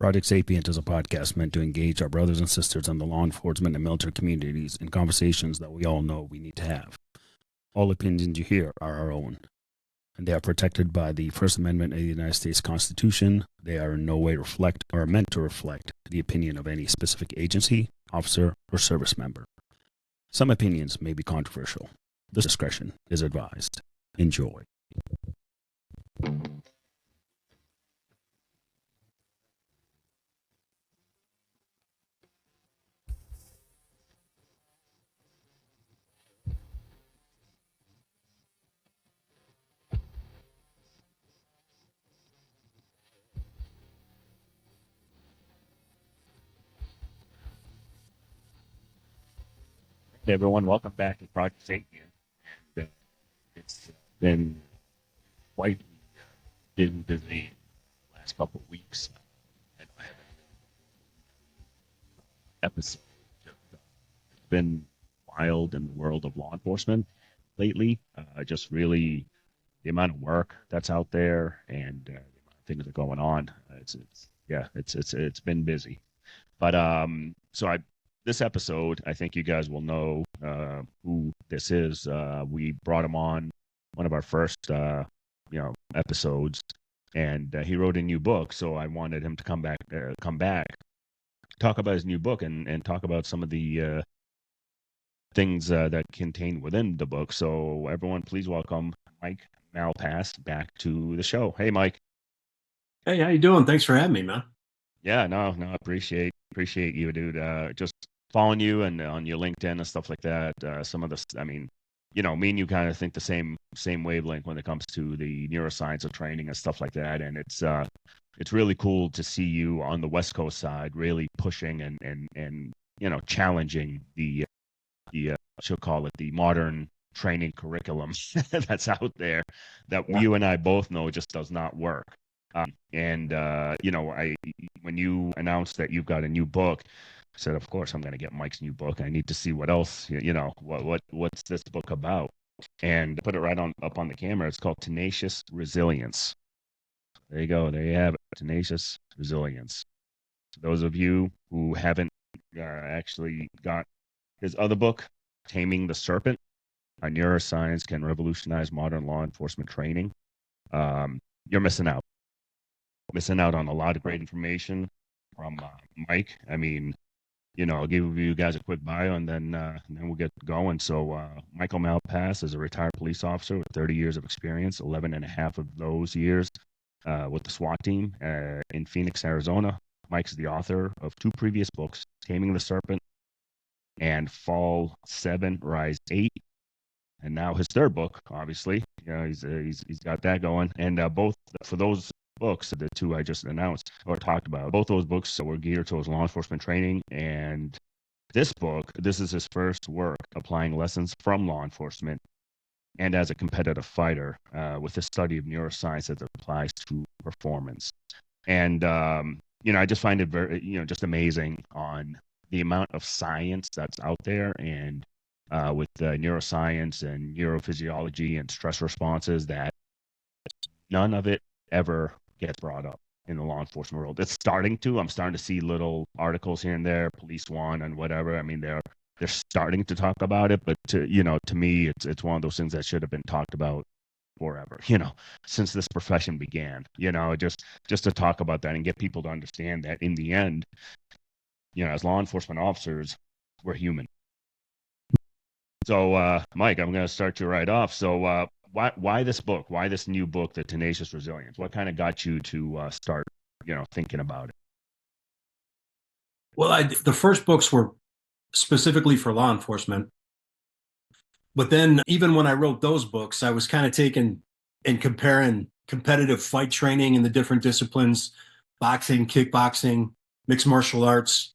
Project Sapient is a podcast meant to engage our brothers and sisters in the law enforcement and military communities in conversations that we all know we need to have. All opinions you hear are our own, and they are protected by the First Amendment of the United States Constitution. They are in no way reflect or are meant to reflect the opinion of any specific agency, officer, or service member. Some opinions may be controversial. This discretion is advised. Enjoy. Hey everyone, welcome back to Project Sapient. And, it's been quite been busy the last couple of weeks. And I have an episode. It's been wild in the world of law enforcement lately. Just really the amount of work that's out there and the amount of things that are going on. It's been busy. But this episode, I think you guys will know who this is. We brought him on one of our first episodes, and he wrote a new book. So I wanted him to come back, talk about his new book, and talk about some of the things that contained within the book. So everyone, please welcome Mike Malpass back to the show. Hey, Mike. Hey, how you doing? Thanks for having me, man. Yeah, no, appreciate you, dude. Just following you and on your LinkedIn and stuff like that. Some of the, I mean, me and you kind of think the same wavelength when it comes to the neuroscience of training and stuff like that. And it's really cool to see you on the West Coast side, really pushing and challenging the she'll call it the modern training curriculum that's out there that you and I both know just does not work. When you announced that you've got a new book, I said, of course, I'm going to get Mike's new book. I need to see what else, what's this book about? And put it right up on the camera. It's called Tenacious Resilience. There you go. There you have it. Tenacious Resilience. For those of you who haven't actually got his other book, Taming the Serpent, How Neuroscience Can Revolutionize Modern Law Enforcement Training, you're missing out. Missing out on a lot of great information from Mike. I mean, I'll give you guys a quick bio and then we'll get going. So Michael Malpass is a retired police officer with 30 years of experience, 11 and a half of those years with the SWAT team in Phoenix, Arizona. Mike's the author of 2 previous books, Taming the Serpent and Fall 7, Rise 8. And now his third book, obviously. He's got that going. And both, for those books, the 2 I just announced or talked about, both those books were geared towards law enforcement training. And this book, this is his first work applying lessons from law enforcement and as a competitive fighter with the study of neuroscience that applies to performance. And, I just find it very, just amazing on the amount of science that's out there and with neuroscience and neurophysiology and stress responses that none of it ever gets brought up in the law enforcement world. It's starting to. I'm starting to see little articles here and there, Police One and whatever. I mean, they're starting to talk about it, but to me, it's one of those things that should have been talked about forever. Since this profession began. Just to talk about that and get people to understand that in the end, as law enforcement officers, we're human. So, Mike, I'm going to start you right off. So, why this book? Why this new book, The Tenacious Resilience? What kind of got you to start, thinking about it? Well, the first books were specifically for law enforcement. But then even when I wrote those books, I was kind of taking and comparing competitive fight training in the different disciplines, boxing, kickboxing, mixed martial arts,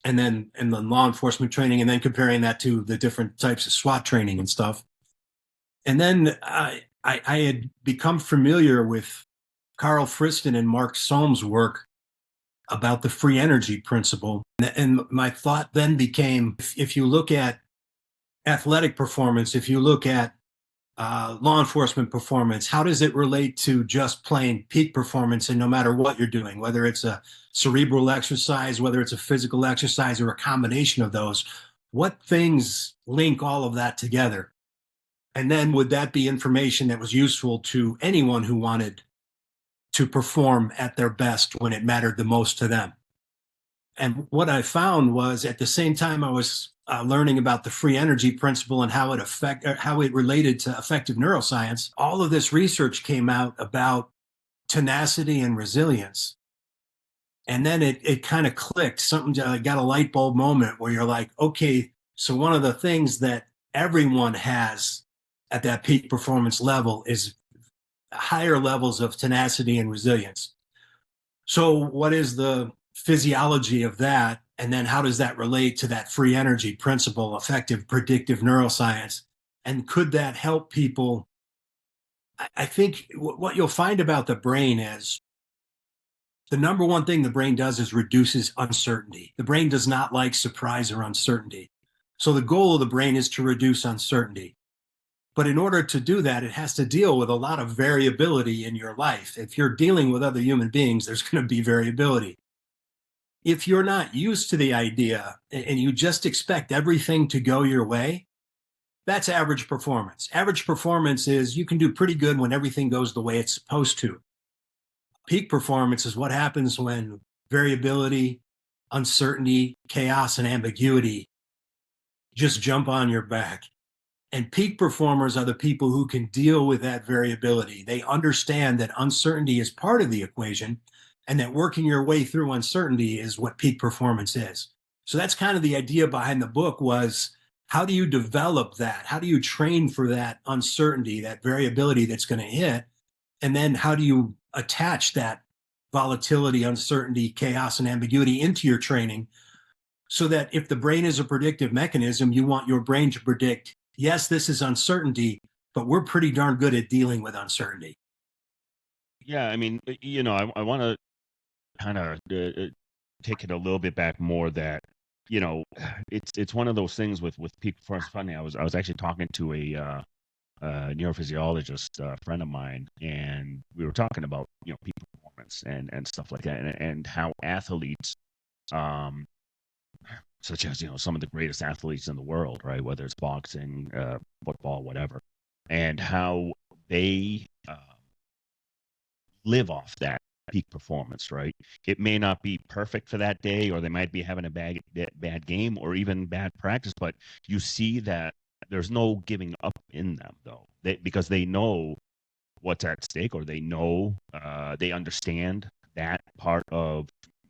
and then law enforcement training, and then comparing that to the different types of SWAT training and stuff. And then I had become familiar with Carl Friston and Mark Solm's work about the free energy principle. And my thought then became, if you look at athletic performance, if you look at law enforcement performance, how does it relate to just plain peak performance? And no matter what you're doing, whether it's a cerebral exercise, whether it's a physical exercise, or a combination of those, what things link all of that together? And then would that be information that was useful to anyone who wanted to perform at their best when it mattered the most to them? And what I found was, at the same time I was learning about the free energy principle and how it related to effective neuroscience, all of this research came out about tenacity and resilience. And then it kind of clicked. Something got a light bulb moment where you're like, okay, so one of the things that everyone has at that peak performance level is higher levels of tenacity and resilience. So what is the physiology of that? And then how does that relate to that free energy principle, effective predictive neuroscience? And could that help people? I think what you'll find about the brain is the number one thing the brain does is reduces uncertainty. The brain does not like surprise or uncertainty. So the goal of the brain is to reduce uncertainty. But in order to do that, it has to deal with a lot of variability in your life. If you're dealing with other human beings, there's going to be variability. If you're not used to the idea and you just expect everything to go your way, that's average performance. Average performance is you can do pretty good when everything goes the way it's supposed to. Peak performance is what happens when variability, uncertainty, chaos, and ambiguity just jump on your back. And peak performers are the people who can deal with that variability. They understand that uncertainty is part of the equation and that working your way through uncertainty is what peak performance is. So that's kind of the idea behind the book was, how do you develop that? How do you train for that uncertainty, that variability that's going to hit? And then how do you attach that volatility, uncertainty, chaos, and ambiguity into your training so that if the brain is a predictive mechanism, you want your brain to predict, yes, this is uncertainty, but we're pretty darn good at dealing with uncertainty. Yeah, I mean, I want to kind of take it a little bit back more that, it's one of those things with peak performance. Funny, I was actually talking to a neurophysiologist friend of mine, and we were talking about peak performance and stuff like that, and how athletes, such as some of the greatest athletes in the world, right, whether it's boxing, football, whatever, and how they live off that peak performance, right? It may not be perfect for that day, or they might be having a bad game or even bad practice, but you see that there's no giving up in them, though, because they know what's at stake, or they understand that part of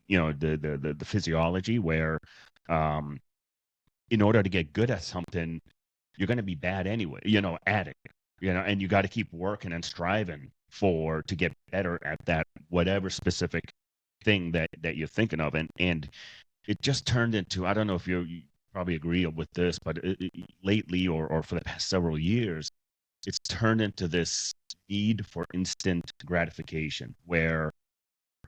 the physiology where, in order to get good at something, you're going to be bad anyway, at it, and you got to keep working and striving to get better at that, whatever specific thing that you're thinking of. And it just turned into, I don't know if you probably agree with this, but lately, or for the past several years, it's turned into this need for instant gratification, where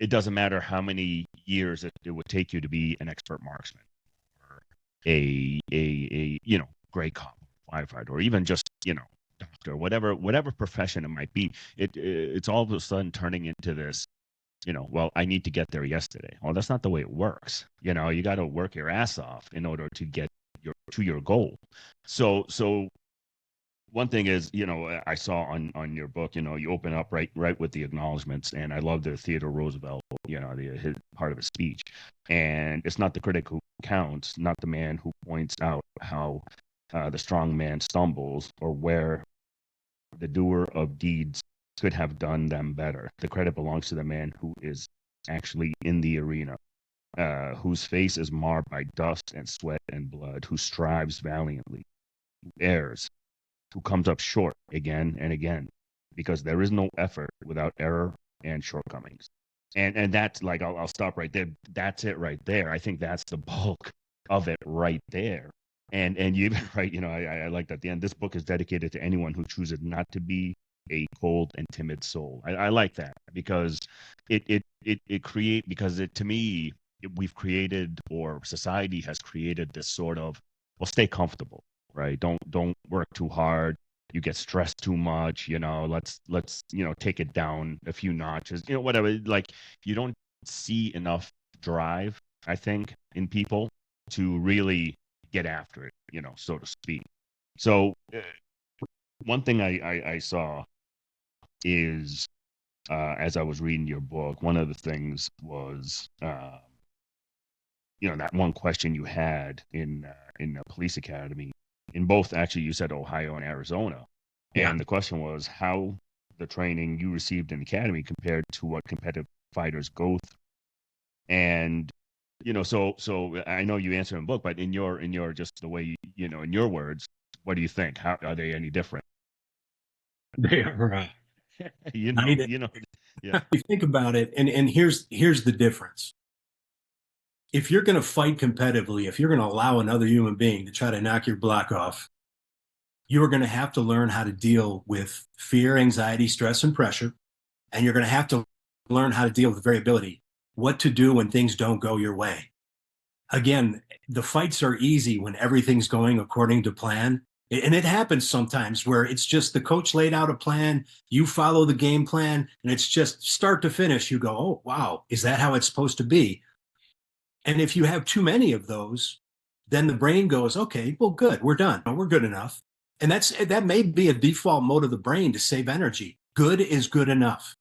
it doesn't matter how many years it would take you to be an expert marksman, or a great cop, firefighter, or even just doctor, whatever profession it might be. It's all of a sudden turning into this, well, I need to get there yesterday. Well, that's not the way it works. You got to work your ass off in order to get your goal. So one thing is, I saw on your book, you open up right with the acknowledgments, and I love the Theodore Roosevelt, his part of his speech. And it's not the critic who counts, not the man who points out how the strong man stumbles, or where the doer of deeds could have done them better. The credit belongs to the man who is actually in the arena, whose face is marred by dust and sweat and blood, who strives valiantly, who errs, who comes up short again and again, because there is no effort without error and shortcomings. And that's like, I'll stop right there. That's it right there. I think that's the bulk of it right there. And you even right, I like that at the end. This book is dedicated to anyone who chooses not to be a cold and timid soul. I like that, because to me, we've created, or society has created, this sort of, well, stay comfortable, right? Don't work too hard. you get stressed too much, let's take it down a few notches, whatever. Like, you don't see enough drive, I think, in people to really get after it, so to speak. So one thing I saw is, as I was reading your book, one of the things was, that one question you had in the police academy, in both, actually, you said Ohio and Arizona. Yeah. And the question was how the training you received in the academy compared to what competitive fighters go through. And, so I know you answer in the book, but in your just the way, in your words, what do you think? How are they any different? They are. Yeah. You think about it, and here's the difference. If you're going to fight competitively, if you're going to allow another human being to try to knock your block off, you are going to have to learn how to deal with fear, anxiety, stress, and pressure. And you're going to have to learn how to deal with variability, what to do when things don't go your way. Again, the fights are easy when everything's going according to plan. And it happens sometimes where it's just the coach laid out a plan, you follow the game plan, and it's just start to finish. You go, oh, wow, is that how it's supposed to be? And if you have too many of those, then the brain goes, okay, well, good, we're done. We're good enough. And that may be a default mode of the brain to save energy. Good is good enough.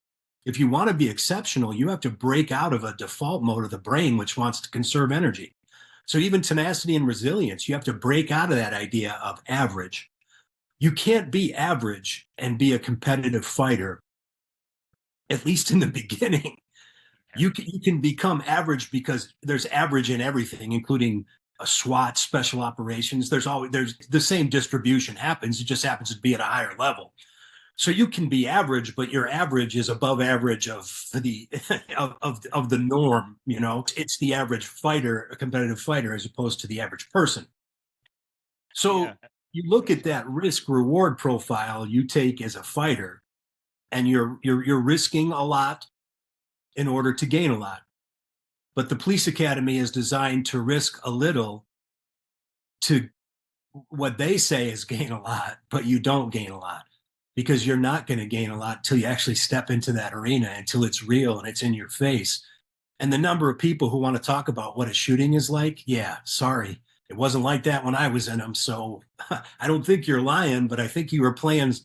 If you want to be exceptional, you have to break out of a default mode of the brain, which wants to conserve energy. So even tenacity and resilience, you have to break out of that idea of average. You can't be average and be a competitive fighter, at least in the beginning. You can become average because there's average in everything, including a SWAT, special operations. There's the same distribution happens. It just happens to be at a higher level. So you can be average, but your average is above average of the of the norm. It's the average fighter, a competitive fighter, as opposed to the average person. So you look at that risk reward profile you take as a fighter, and you're risking a lot in order to gain a lot. But the police academy is designed to risk a little to what they say is gain a lot, but you don't gain a lot, because you're not going to gain a lot until you actually step into that arena, until it's real and it's in your face. And the number of people who want to talk about what a shooting is like, yeah, sorry, it wasn't like that when I was in them. So I don't think you're lying, but I think you were playing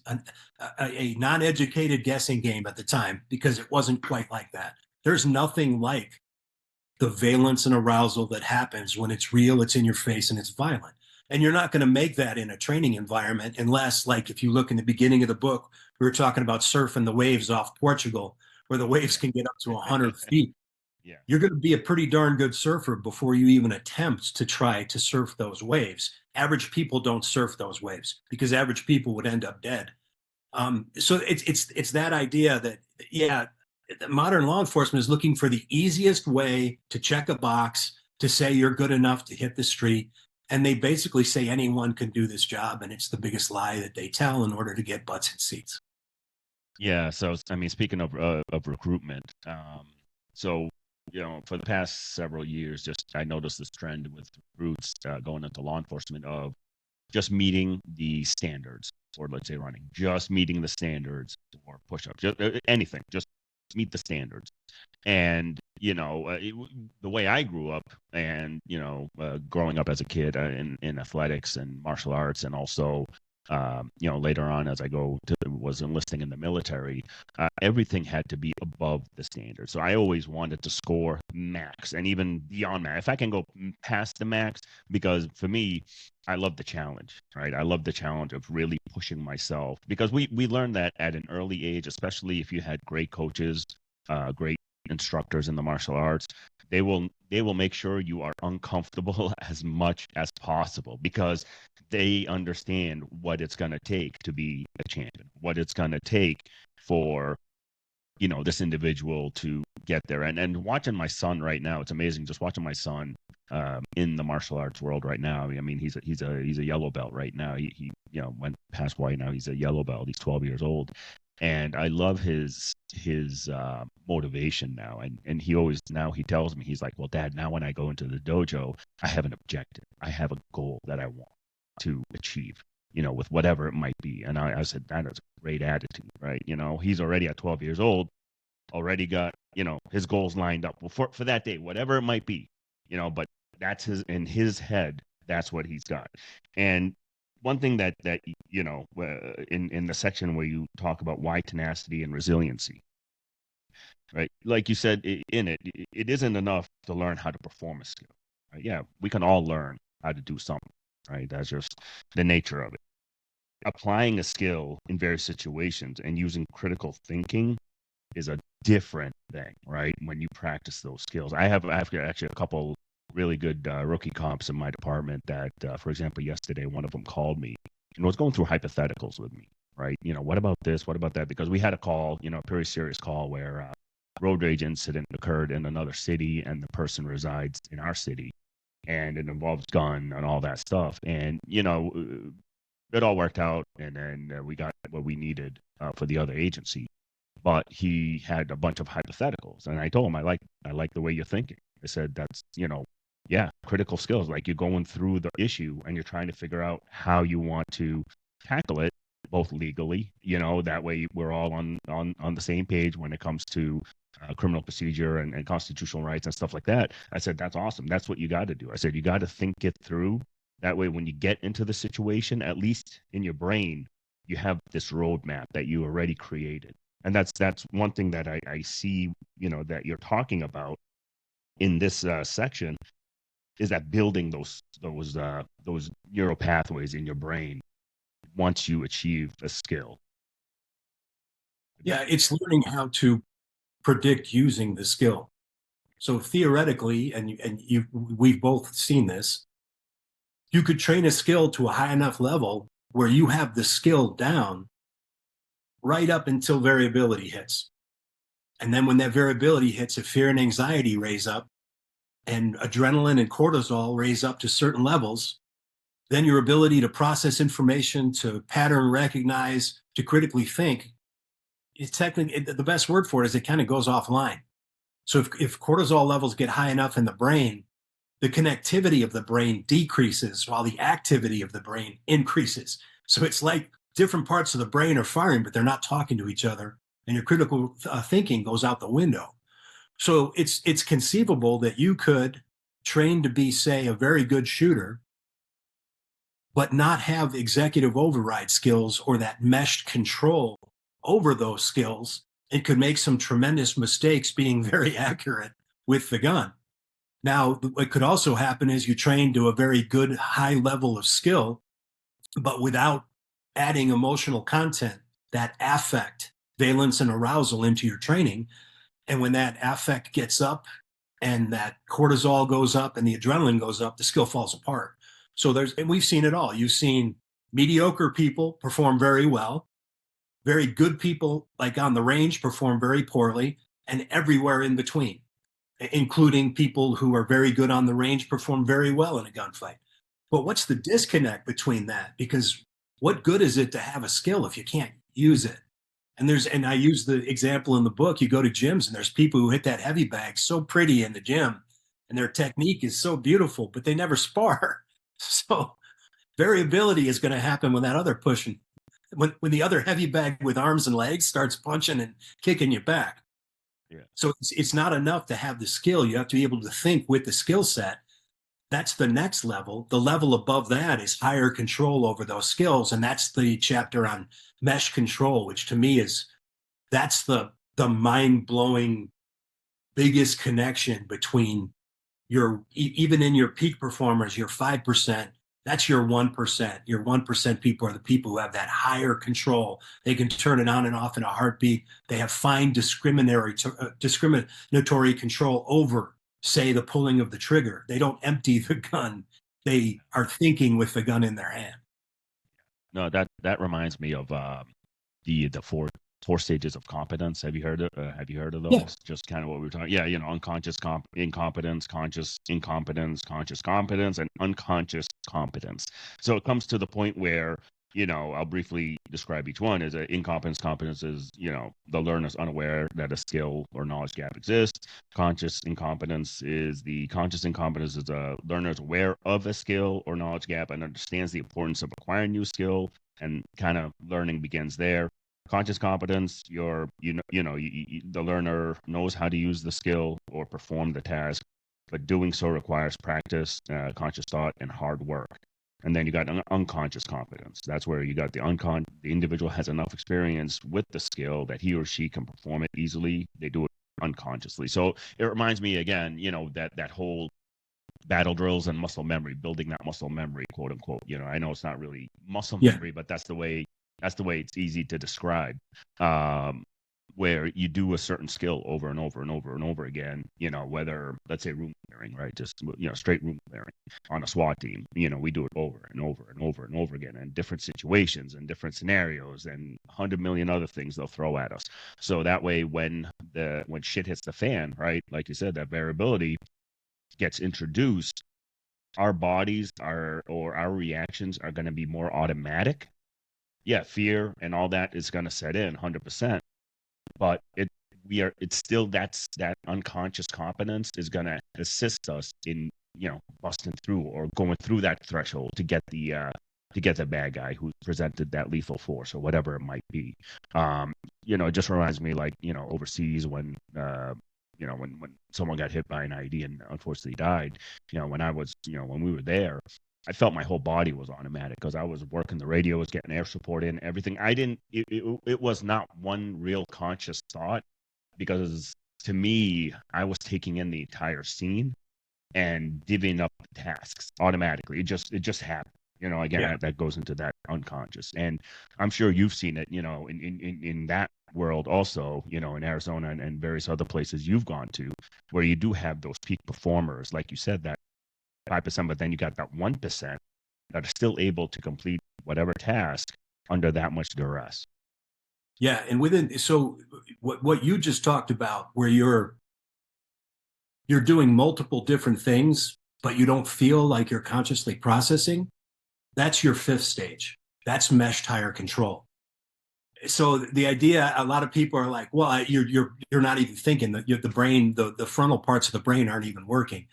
a non-educated guessing game at the time, because it wasn't quite like that. There's nothing like the valence and arousal that happens when it's real, it's in your face, and it's violent. And you're not going to make that in a training environment unless, like, if you look in the beginning of the book, we were talking about surfing the waves off Portugal, where the waves can get up to 100 feet. Yeah. You're going to be a pretty darn good surfer before you even attempt to try to surf those waves. Average people don't surf those waves, because average people would end up dead. So it's that idea that, yeah, modern law enforcement is looking for the easiest way to check a box to say you're good enough to hit the street. And they basically say anyone can do this job. And it's the biggest lie that they tell in order to get butts in seats. Yeah. So, I mean, speaking of recruitment, so, for the past several years, I noticed this trend with recruits going into law enforcement of just meeting the standards, or let's say running, just meeting the standards, or push-ups, just anything, just meet the standards. And the way I grew up, and growing up as a kid in athletics and martial arts, and also later on as I was enlisting in the military, everything had to be above the standard. So I always wanted to score max, and even beyond max, if I can go past the max, because for me, I love the challenge, right? I love the challenge of really pushing myself, because we learned that at an early age, especially if you had great coaches, great instructors in the martial arts. They will make sure you are uncomfortable as much as possible, because they understand what it's going to take to be a champion, what it's going to take for this individual to get there. And watching my son right now, it's amazing just watching my son in the martial arts world right now. I mean, he's a yellow belt right now. He went past white, now he's a yellow belt. He's 12 years old. And I love his motivation now. And he tells me, he's like, well, Dad, now when I go into the dojo, I have an objective. I have a goal that I want to achieve. with whatever it might be. And I said, that is a great attitude, right? He's already at 12 years old, already got, his goals lined up for that day, whatever it might be, but that's in his head, that's what he's got. And one thing that in the section where you talk about why tenacity and resiliency, right? Like you said, in it, it isn't enough to learn how to perform a skill. Right? Yeah, we can all learn how to do something, right? That's just the nature of it. Applying a skill in various situations and using critical thinking is a different thing, right? When you practice those skills. I have actually a couple really good rookie comps in my department that, for example, yesterday, one of them called me and was going through hypotheticals with me, right? What about this? What about that? Because we had a call, a pretty serious call where road rage incident occurred in another city and the person resides in our city, and it involves gun and all that stuff. And, it all worked out, and then we got what we needed for the other agency. But he had a bunch of hypotheticals, and I told him, I like the way you're thinking. I said, that's, yeah, critical skills. Like, you're going through the issue and you're trying to figure out how you want to tackle it, both legally, that way we're all on the same page when it comes to criminal procedure and constitutional rights and stuff like that. I said, that's awesome. That's what you got to do. I said, you got to think it through. That way, when you get into the situation, at least in your brain, you have this roadmap that you already created. And that's one thing that I see, that you're talking about in this section, is that building those neural pathways in your brain once you achieve a skill. Yeah, it's learning how to predict using the skill. So theoretically, we've both seen this, you could train a skill to a high enough level where you have the skill down right up until variability hits. And then when that variability hits, if fear and anxiety raise up and adrenaline and cortisol raise up to certain levels, then your ability to process information, to pattern recognize, to critically think, it's technically, the best word for it is it kind of goes offline. So if cortisol levels get high enough in the brain, the connectivity of the brain decreases while the activity of the brain increases. So it's like different parts of the brain are firing, but they're not talking to each other, and your critical thinking goes out the window. So it's conceivable that you could train to be, say, a very good shooter, but not have executive override skills or that meshed control over those skills. It could make some tremendous mistakes being very accurate with the gun. Now, what could also happen is you train to a very good high level of skill, but without adding emotional content, that affect, valence, and arousal into your training. And when that affect gets up and that cortisol goes up and the adrenaline goes up, the skill falls apart. So and we've seen it all. You've seen mediocre people perform very well, very good people, like on the range, perform very poorly, and everywhere in between, including people who are very good on the range perform very well in a gunfight. But what's the disconnect between that? Because what good is it to have a skill if you can't use it? And I use the example in the book, you go to gyms and there's people who hit that heavy bag so pretty in the gym and their technique is so beautiful, but they never spar. So variability is going to happen when that other pushing, when the other heavy bag with arms and legs starts punching and kicking you back. Yeah. So it's not enough to have the skill. You have to be able to think with the skill set. That's the next level. The level above that is higher control over those skills. And that's the chapter on mesh control, which to me that's the mind-blowing biggest connection between even in your peak performers, your 5%, that's your 1%. Your 1% people are the people who have that higher control. They can turn it on and off in a heartbeat. They have fine discriminatory control over, say, the pulling of the trigger. They don't empty the gun. They are thinking with the gun in their hand. No, that reminds me of the four stages of competence. Have you heard of those? Yeah. Just kind of what we were talking. Yeah, unconscious incompetence, conscious incompetence, conscious competence, and unconscious competence. So it comes to the point where I'll briefly describe each one. Is an incompetence. Competence is, the learner's unaware that a skill or knowledge gap exists. Conscious incompetence is a learner's aware of a skill or knowledge gap and understands the importance of acquiring new skill, and kind of learning begins there. Conscious competence, the learner knows how to use the skill or perform the task, but doing so requires practice, conscious thought, and hard work. And then you got unconscious competence. That's where you got the individual has enough experience with the skill that he or she can perform it easily. They do it unconsciously. So it reminds me again, that whole battle drills and muscle memory, building that muscle memory, quote unquote. I know it's not really muscle memory, but that's the way it's easy to describe. Where you do a certain skill over and over and over and over again, whether, let's say, room clearing, right? Just, straight room clearing on a SWAT team, we do it over and over and over and over again in different situations and different scenarios and 100 million other things they'll throw at us. So that way, when shit hits the fan, right? Like you said, that variability gets introduced, our bodies our reactions are going to be more automatic. Yeah, fear and all that is going to set in 100%. But it's still that unconscious competence is going to assist us in busting through or going through that threshold to get the bad guy who presented that lethal force or whatever it might be. It just reminds me, like, overseas when when someone got hit by an IED and unfortunately died. When we were there, I felt my whole body was automatic because I was working the radio, was getting air support in, everything. It was not one real conscious thought, because to me, I was taking in the entire scene and divvying up the tasks automatically. It just happened. That goes into that unconscious. And I'm sure you've seen it, in that world also, in Arizona and various other places you've gone to, where you do have those peak performers, like you said, that 5%, but then you got that 1% that are still able to complete whatever task under that much duress. Yeah, and so what you just talked about, where you're doing multiple different things, but you don't feel like you're consciously processing, that's your fifth stage. That's meshed higher control. So the idea, a lot of people are like, well, you're not even thinking. The brain, the frontal parts of the brain aren't even working.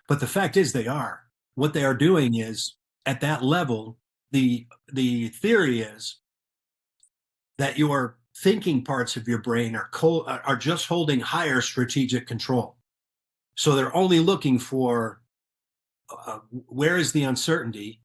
But the fact is they are. What they are doing is, at that level, the theory is that your thinking parts of your brain are just holding higher strategic control. So they're only looking for where is the uncertainty.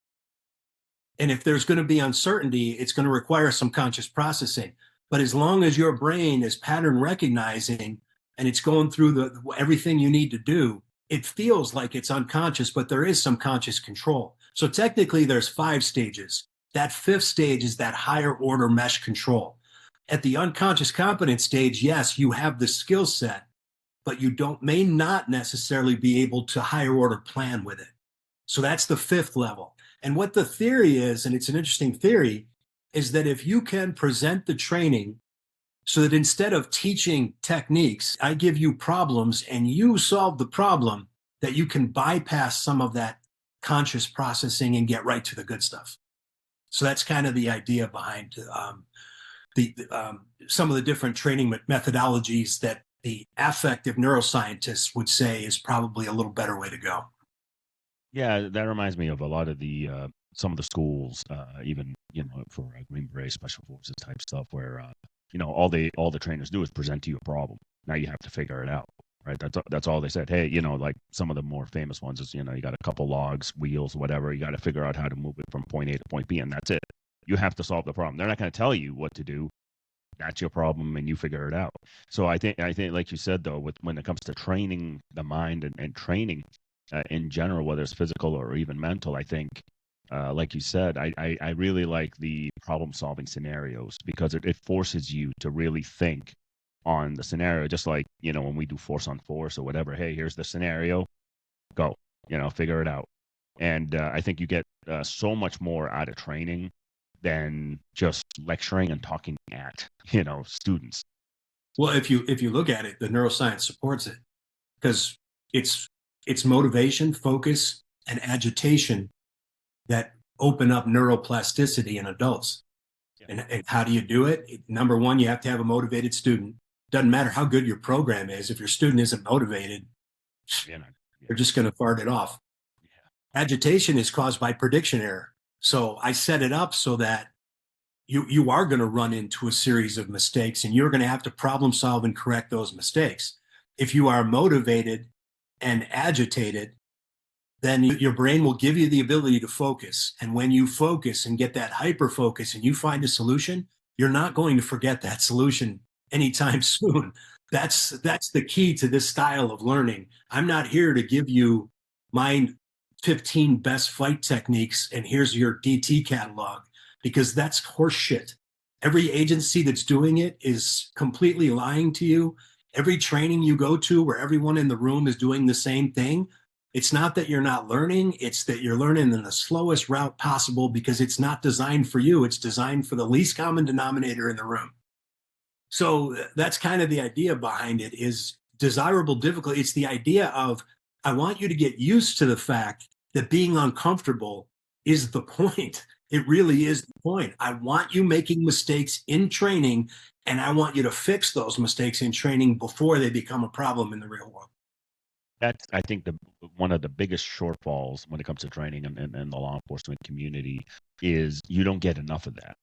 And if there's going to be uncertainty, it's going to require some conscious processing. But as long as your brain is pattern recognizing and it's going through everything you need to do, it feels like it's unconscious, but there is some conscious control. So technically, there's 5 stages. That 5th stage is that higher order mesh control. At the unconscious competence stage, yes, you have the skill set, but you may not necessarily be able to higher order plan with it. So that's the 5th level. And what the theory is, and it's an interesting theory, is that if you can present the training so that instead of teaching techniques, I give you problems and you solve the problem, that you can bypass some of that conscious processing and get right to the good stuff. So that's kind of the idea behind some of the different training methodologies that the affective neuroscientists would say is probably a little better way to go. Yeah, that reminds me of a lot of the some of the schools, even for Green Beret Special Forces type stuff, where all the trainers do is present to you a problem. Now you have to figure it out, right? That's all they said. Hey, like some of the more famous ones is you got a couple logs, wheels, whatever. You got to figure out how to move it from point A to point B, and that's it. You have to solve the problem. They're not going to tell you what to do. That's your problem, and you figure it out. So I think, like you said, though, when it comes to training the mind and training in general, whether it's physical or even mental, I think, like you said, I really like the problem-solving scenarios, because it forces you to really think on the scenario, just like, when we do force on force or whatever. Hey, here's the scenario. Go, figure it out. And I think you get so much more out of training than just lecturing and talking at, students. Well, if you look at it, the neuroscience supports it, because it's motivation, focus, and agitation that open up neuroplasticity in adults. And how do you do it? Number one, you have to have a motivated student. Doesn't matter how good your program is. If your student isn't motivated, they're just going to fart it off. Agitation is caused by prediction error. So I set it up so that you are going to run into a series of mistakes, and you're going to have to problem solve and correct those mistakes. If you are motivated and agitated, then your brain will give you the ability to focus. And when you focus and get that hyper focus and you find a solution, you're not going to forget that solution anytime soon. That's the key to this style of learning. I'm not here to give you my 15 best fight techniques and here's your DT catalog, because that's horseshit. Every agency that's doing it is completely lying to you. Every training you go to where everyone in the room is doing the same thing, it's not that you're not learning, it's that you're learning in the slowest route possible because it's not designed for you. It's designed for the least common denominator in the room. So that's kind of the idea behind it, is desirable difficulty. It's the idea of, I want you to get used to the fact that being uncomfortable is the point. It really is the point. I want you making mistakes in training, and I want you to fix those mistakes in training before they become a problem in the real world. That's, I think, one of the biggest shortfalls when it comes to training and the law enforcement community is you don't get enough of that.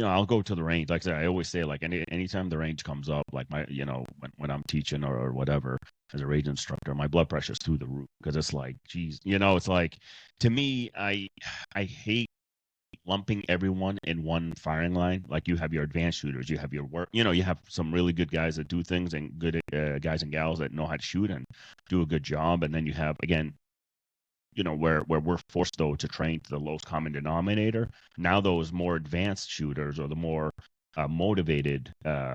I'll go to the range. Like I said, I always say, like, anytime the range comes up, like when I'm teaching or whatever as a range instructor, my blood pressure is through the roof, because it's like, geez, it's like, to me, I hate lumping everyone in one firing line. Like, you have your advanced shooters, you have your work, you have some really good guys that do things, and good guys and gals that know how to shoot and do a good job. And then you have, again, where we're forced, though, to train to the lowest common denominator. Now those more advanced shooters or the more motivated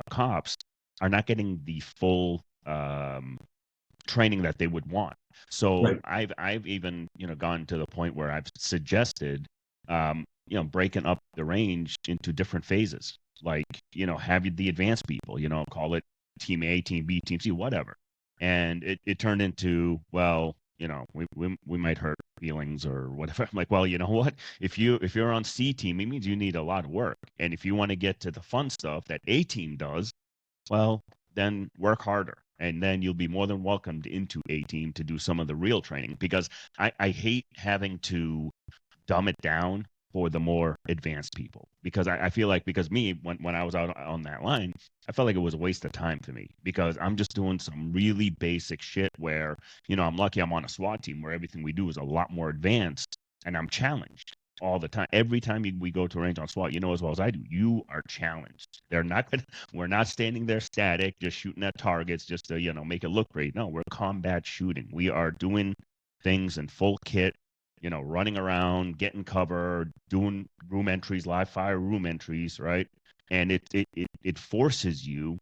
cops are not getting the full training that they would want. So right. I've even gone to the point where I've suggested breaking up the range into different phases. Like, have the advanced people, call it team A, team B, team C, whatever. And it turned into, well, we might hurt feelings or whatever. I'm like, well, you know what? If you're on C team, it means you need a lot of work. And if you want to get to the fun stuff that A team does, well, then work harder. And then you'll be more than welcomed into A team to do some of the real training, because I hate having to dumb it down for the more advanced people, because I feel like, because me, when I was out on that line, I felt like it was a waste of time for me, because I'm just doing some really basic shit where, I'm lucky I'm on a SWAT team where everything we do is a lot more advanced, and I'm challenged all the time. Every time we go to a range on SWAT, as well as I do, you are challenged. We're not standing there static, just shooting at targets just to, make it look great. No, we're combat shooting. We are doing things in full kit, running around, getting cover, doing room entries, live fire room entries, right? And it forces you,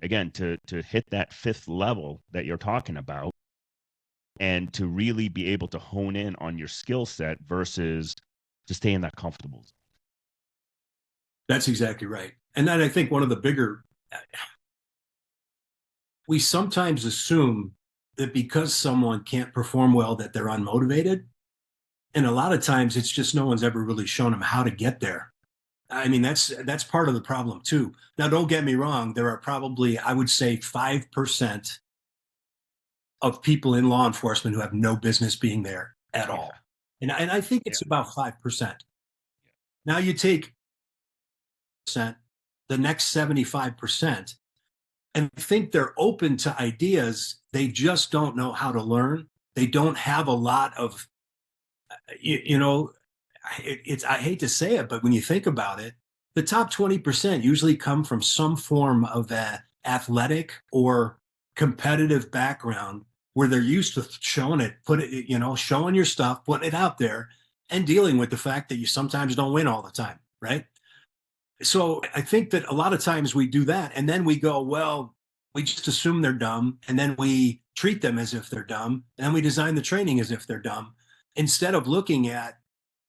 again, to hit that fifth level that you're talking about, and to really be able to hone in on your skill set versus to stay in that comfortable zone. That's exactly right. And then I think one of the bigger, we sometimes assume that because someone can't perform well that they're unmotivated. And a lot of times it's just no one's ever really shown them how to get there. I mean, that's part of the problem too. Now, don't get me wrong. There are probably, I would say, 5% of people in law enforcement who have no business being there at all. And I think it's about 5%. Now you take the next 75%, and think they're open to ideas. They just don't know how to learn. They don't have a lot of, I hate to say it, but when you think about it, the top 20% usually come from some form of athletic or competitive background where they're used to showing it, showing your stuff, putting it out there, and dealing with the fact that you sometimes don't win all the time, right? So I think that a lot of times we do that, and then we go, well, we just assume they're dumb, and then we treat them as if they're dumb, and we design the training as if they're dumb, instead of looking at,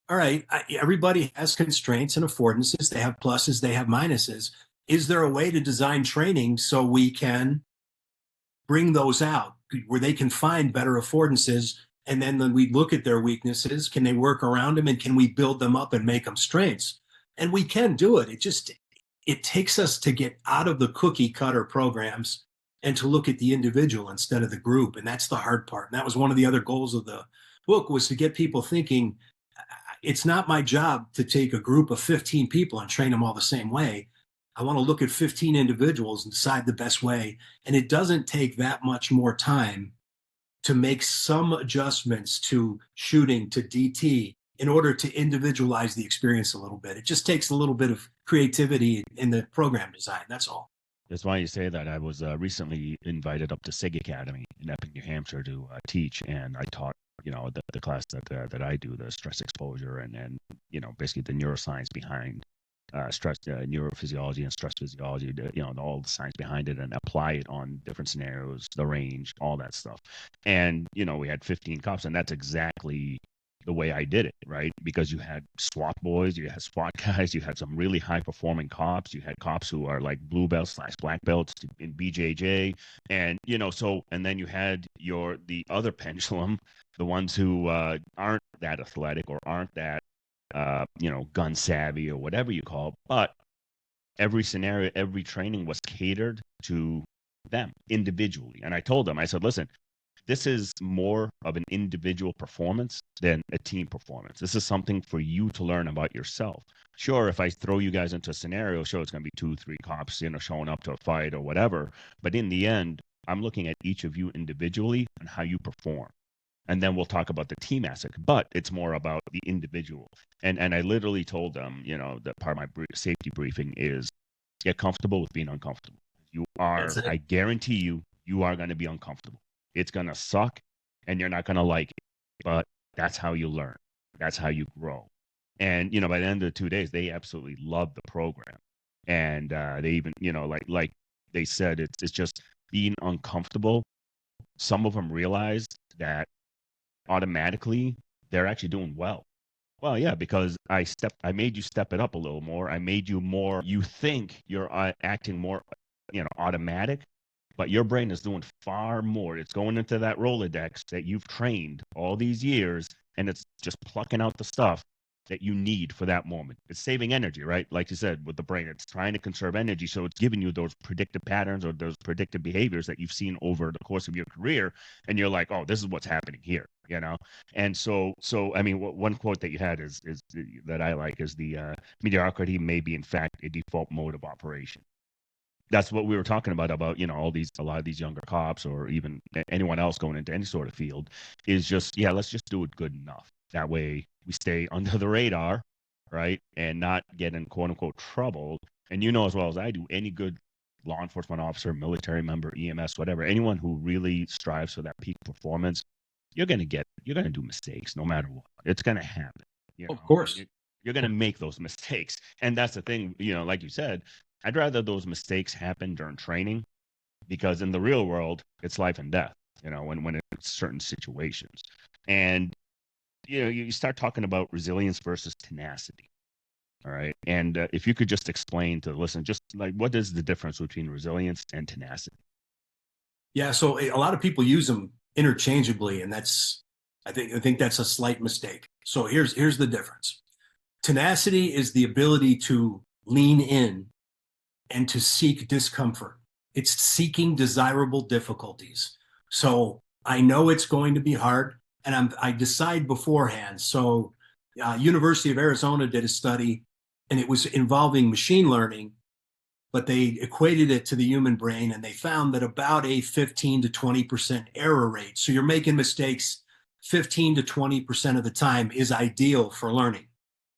all right, everybody has constraints and affordances. They have pluses, they have minuses. Is there a way to design training so we can bring those out, where they can find better affordances And then we look at their weaknesses. Can they work around them, and can we build them up and make them strengths? And we can do it. It takes us to get out of the cookie cutter programs and to look at the individual instead of the group. And that's the hard part. And that was one of the other goals of the book, was to get people thinking, it's not my job to take a group of 15 people and train them all the same way. I want to look at 15 individuals and decide the best way. And it doesn't take that much more time to make some adjustments to shooting, to DT, in order to individualize the experience a little bit. It just takes a little bit of creativity in the program design. That's all. That's why you say that. I was recently invited up to SIG Academy in Epping, New Hampshire to teach, and I taught, the class that I do, the stress exposure and basically the neuroscience behind stress, neurophysiology and stress physiology, all the science behind it, and apply it on different scenarios, the range, all that stuff. And, we had 15 cops, and that's exactly the way I did it, right? Because you had SWAT boys, you had SWAT guys, you had some really high performing cops, you had cops who are like blue belts / black belts in BJJ, and and then you had the other pendulum, the ones who aren't that athletic or aren't that gun savvy or whatever you call it. But every scenario, every training was catered to them individually. And I told them, I said, listen, this is more of an individual performance than a team performance. This is something for you to learn about yourself. Sure, if I throw you guys into a scenario, sure, it's going to be 2-3 cops, showing up to a fight or whatever. But in the end, I'm looking at each of you individually and how you perform. And then we'll talk about the team aspect, but it's more about the individual. And I literally told them, that part of my safety briefing is get comfortable with being uncomfortable. I guarantee you are going to be uncomfortable. It's going to suck and you're not going to like it, but that's how you learn. That's how you grow. And, by the end of the 2 days, they absolutely loved the program. And they even, like they said, it's just being uncomfortable. Some of them realized that automatically they're actually doing well. Well, yeah, because I made you step it up a little more. I made you more, you think you're acting more, automatic, but your brain is doing far more. It's going into that Rolodex that you've trained all these years, and it's just plucking out the stuff that you need for that moment. It's saving energy, right? Like you said, with the brain, it's trying to conserve energy. So it's giving you those predictive patterns or those predictive behaviors that you've seen over the course of your career. And you're like, oh, this is what's happening here, And so I mean, one quote that you had is that I like is the mediocrity may be in fact a default mode of operation. That's what we were talking about, a lot of these younger cops or even anyone else going into any sort of field is just, let's just do it good enough. That way we stay under the radar, right? And not get in quote unquote trouble. And as well as I do, any good law enforcement officer, military member, EMS, whatever, anyone who really strives for that peak performance, you're going to do mistakes no matter what. It's going to happen. Of course. You're going to make those mistakes. And that's the thing, like you said, I'd rather those mistakes happen during training, because in the real world, it's life and death, when it's certain situations. And, you start talking about resilience versus tenacity. All right. And if you could just explain to the listener, just like, what is the difference between resilience and tenacity? Yeah. So a lot of people use them interchangeably, and I think that's a slight mistake. So here's the difference. Tenacity is the ability to lean in and to seek discomfort. It's seeking desirable difficulties. So I know it's going to be hard, and I decide beforehand. So University of Arizona did a study, and it was involving machine learning, but they equated it to the human brain, and they found that about a 15 to 20% error rate. So you're making mistakes 15 to 20% of the time is ideal for learning.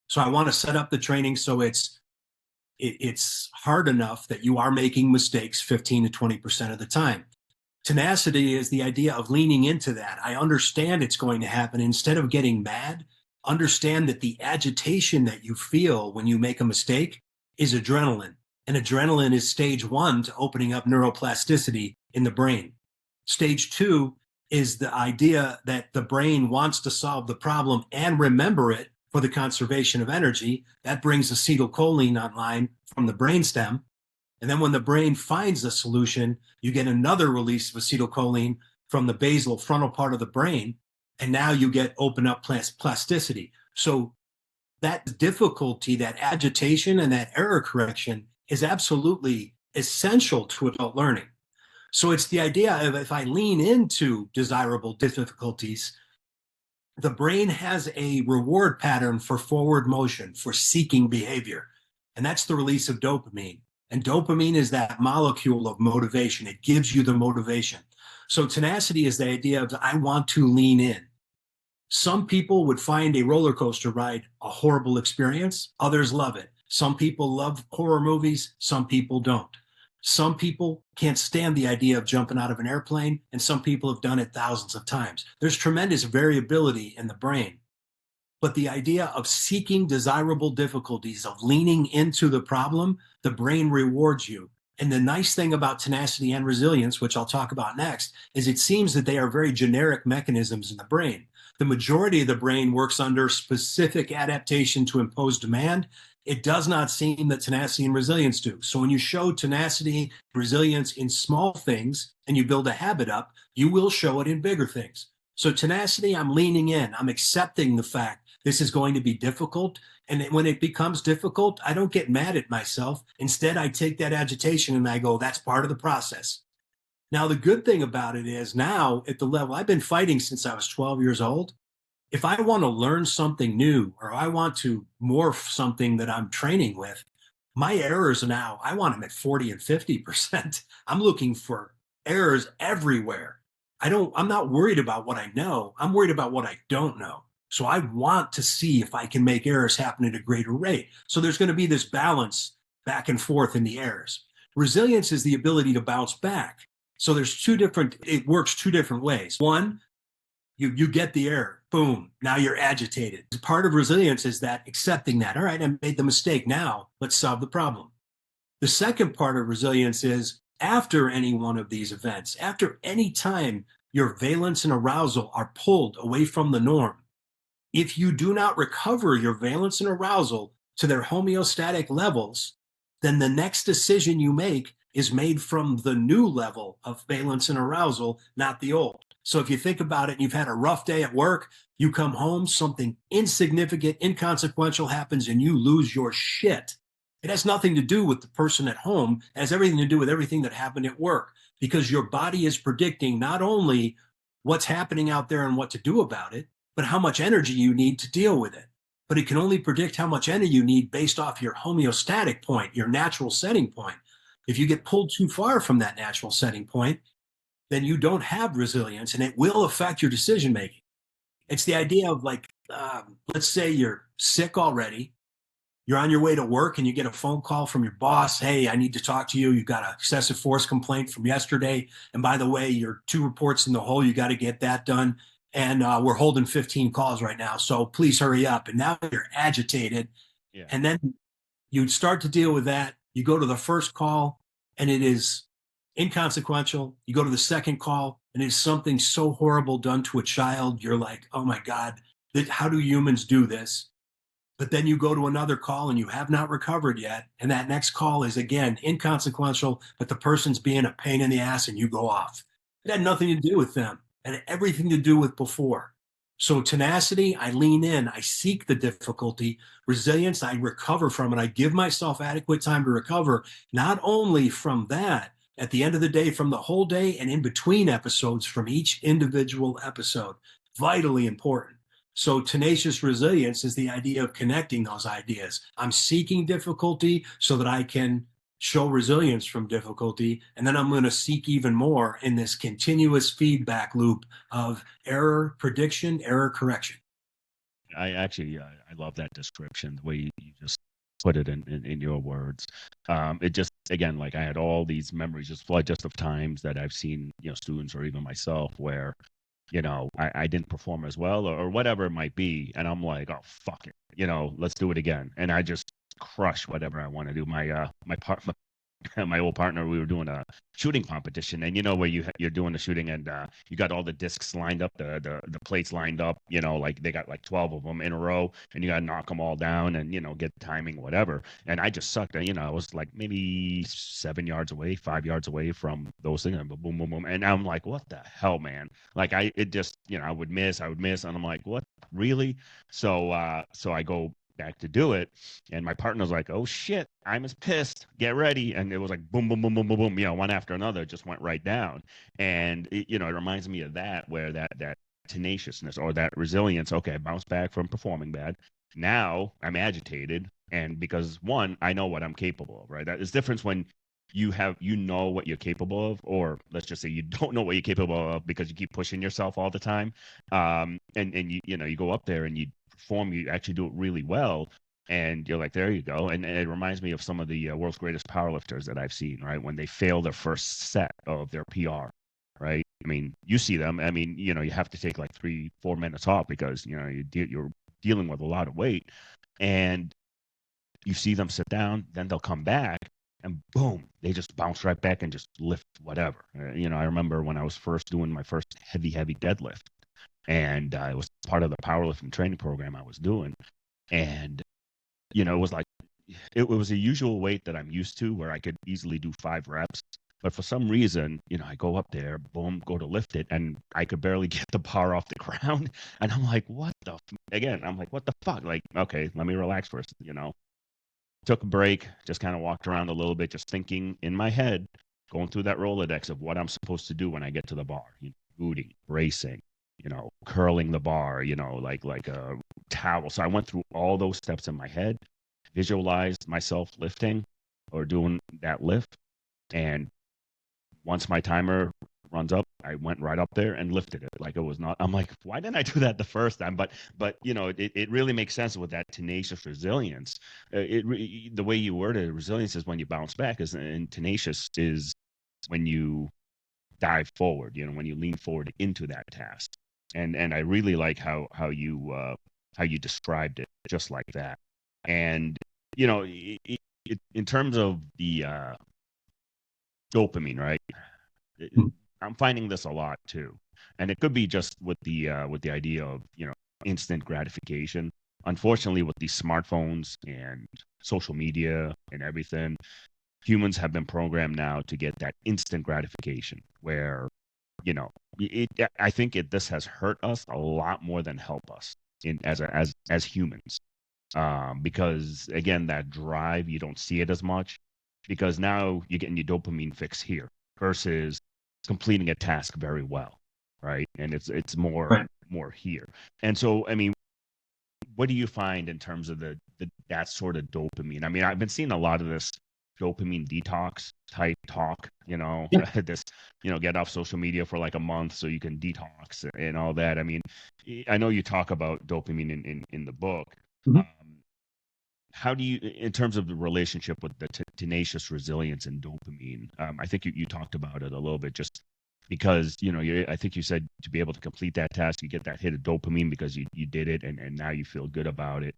So I want to set up the training so it's hard enough that you are making mistakes 15 to 20% of the time. Tenacity is the idea of leaning into that. I understand it's going to happen. Instead of getting mad, understand that the agitation that you feel when you make a mistake is adrenaline. And adrenaline is stage 1 to opening up neuroplasticity in the brain. Stage 2 is the idea that the brain wants to solve the problem and remember it for the conservation of energy. That brings acetylcholine online from the brainstem. And then when the brain finds a solution, you get another release of acetylcholine from the basal frontal part of the brain. And now you get open up plasticity. So that difficulty, that agitation, and that error correction is absolutely essential to adult learning. So it's the idea of if I lean into desirable difficulties, the brain has a reward pattern for forward motion, for seeking behavior. And that's the release of dopamine. And dopamine is that molecule of motivation. It gives you the motivation. So tenacity is the idea of I want to lean in. Some people would find a roller coaster ride a horrible experience. Others love it. Some people love horror movies. Some people don't. Some people can't stand the idea of jumping out of an airplane, and some people have done it thousands of times. There's tremendous variability in the brain. But the idea of seeking desirable difficulties, of leaning into the problem, the brain rewards you. And the nice thing about tenacity and resilience, which I'll talk about next, is it seems that they are very generic mechanisms in the brain. The majority of the brain works under specific adaptation to impose demand. It does not seem that tenacity and resilience do. So when you show tenacity, resilience in small things, and you build a habit up, you will show it in bigger things. So tenacity, I'm leaning in. I'm accepting the fact this is going to be difficult. And when it becomes difficult, I don't get mad at myself. Instead, I take that agitation and I go, that's part of the process. Now, the good thing about it is now at the level I've been fighting since I was 12 years old, if I want to learn something new or I want to morph something that I'm training with, my errors now, I want them at 40 and 50%. I'm looking for errors everywhere. I'm not worried about what I know. I'm worried about what I don't know. So I want to see if I can make errors happen at a greater rate. So there's going to be this balance back and forth in the errors. Resilience is the ability to bounce back. So it works two different ways. One, you get the error, boom, now you're agitated. Part of resilience is that accepting that, all right, I made the mistake, now let's solve the problem. The second part of resilience is after any one of these events, after any time your valence and arousal are pulled away from the norm, if you do not recover your valence and arousal to their homeostatic levels, then the next decision you make is made from the new level of valence and arousal, not the old. So if you think about it and you've had a rough day at work, you come home, something insignificant, inconsequential happens, and you lose your shit. It has nothing to do with the person at home. It has everything to do with everything that happened at work, because your body is predicting not only what's happening out there and what to do about it, but how much energy you need to deal with it. But it can only predict how much energy you need based off your homeostatic point, your natural setting point. If you get pulled too far from that natural setting point, then you don't have resilience, and it will affect your decision making. It's the idea of let's say you're sick already, you're on your way to work and you get a phone call from your boss. Hey, I need to talk to you. You got an excessive force complaint from yesterday. And by the way, you're 2 reports in the hole. You got to get that done. And we're holding 15 calls right now. So please hurry up. And now you're agitated. Yeah. And then you start to deal with that. You go to the first call and it is inconsequential. You go to the second call and it's something so horrible done to a child. You're like, oh my God, how do humans do this? But then you go to another call and you have not recovered yet. And that next call is again inconsequential, but the person's being a pain in the ass and you go off. It had nothing to do with them. It had everything to do with before. So tenacity, I lean in, I seek the difficulty. Resilience, I recover from it. I give myself adequate time to recover, not only from that, at the end of the day, from the whole day, and in between episodes from each individual episode. Vitally important. So tenacious resilience is the idea of connecting those ideas. I'm seeking difficulty so that I can show resilience from difficulty. And then I'm going to seek even more in this continuous feedback loop of error prediction, error correction. I love that description, the way you just put it in your words. It just, again, like I had all these memories just flood just of times that I've seen, students or even myself where, I didn't perform as well or whatever it might be. And I'm like, oh, fuck it. Let's do it again. And I just crush whatever I want to do. My my old partner, we were doing a shooting competition, and where you're doing the shooting, and you got all the discs lined up, the plates lined up, like they got like 12 of them in a row, and you got to knock them all down, and get timing, whatever. And I just sucked. I was like maybe 7 yards away, 5 yards away from those things, and boom, boom, boom, and I'm like, what the hell, man? Like it just, I would miss, and I'm like, what, really? So I go back to do it, and my partner's like, oh shit, I'm as pissed, get ready. And it was like boom, boom, boom, boom, boom, boom, one after another, just went right down. And it reminds me of that, where that tenaciousness or that resilience. Okay, I bounced back from performing bad. Now I'm agitated, and because one, I know what I'm capable of, right? That is difference when you know what you're capable of, or let's just say you don't know what you're capable of because you keep pushing yourself all the time. And you go up there and you perform, you actually do it really well, and you're like, there you go. And it reminds me of some of the world's greatest powerlifters that I've seen, right? When they fail their first set of their PR, right? I mean, you see them. I mean, you have to take like 3-4 minutes off because you're dealing with a lot of weight, and you see them sit down, then they'll come back, and boom, they just bounce right back and just lift whatever. I remember when I was first doing my first heavy deadlift, and it was part of the powerlifting training program I was doing. And, it was like, it was a usual weight that I'm used to, where I could easily do 5 reps. But for some reason, I go up there, boom, go to lift it, and I could barely get the bar off the ground. And I'm like, what the fuck? Like, okay, let me relax first, Took a break, just kind of walked around a little bit, just thinking in my head, going through that Rolodex of what I'm supposed to do when I get to the bar, booting, bracing, curling the bar, like a towel. So I went through all those steps in my head, visualized myself lifting or doing that lift. And once my timer runs up, I went right up there and lifted it like it was not. I'm like, why didn't I do that the first time? But it really makes sense with that tenacious resilience. The way you worded it, resilience is when you bounce back, and tenacious is when you dive forward, when you lean forward into that task. And I really like how you described it just like that. And in terms of the dopamine, right? I'm finding this a lot too, and it could be just with the idea of instant gratification. Unfortunately, with these smartphones and social media and everything, humans have been programmed now to get that instant gratification, where I think this has hurt us a lot more than help us as humans, because again, that drive, you don't see it as much, because now you're getting your dopamine fix here versus completing a task very well, right? And it's more here. And so, I mean, what do you find in terms of that sort of dopamine? I mean, I've been seeing a lot of this dopamine detox type talk, this, get off social media for like a month so you can detox and all that. I mean, I know you talk about dopamine in the book. Mm-hmm. How do you, in terms of the relationship with the tenacious resilience and dopamine? I think you talked about it a little bit, just because, I think you said to be able to complete that task, you get that hit of dopamine because you did it, and now you feel good about it.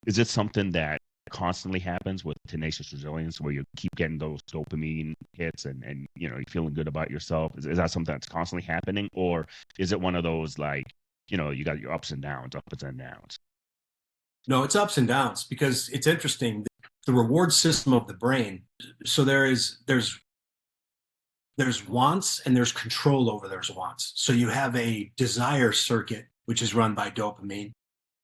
Is it something that constantly happens with tenacious resilience, where you keep getting those dopamine hits and you're feeling good about yourself? Is that something that's constantly happening, or is it one of those, like, you got your ups and downs? No, it's ups and downs, because it's interesting. The reward system of the brain. So there's wants and there's control over those wants. So you have a desire circuit, which is run by dopamine.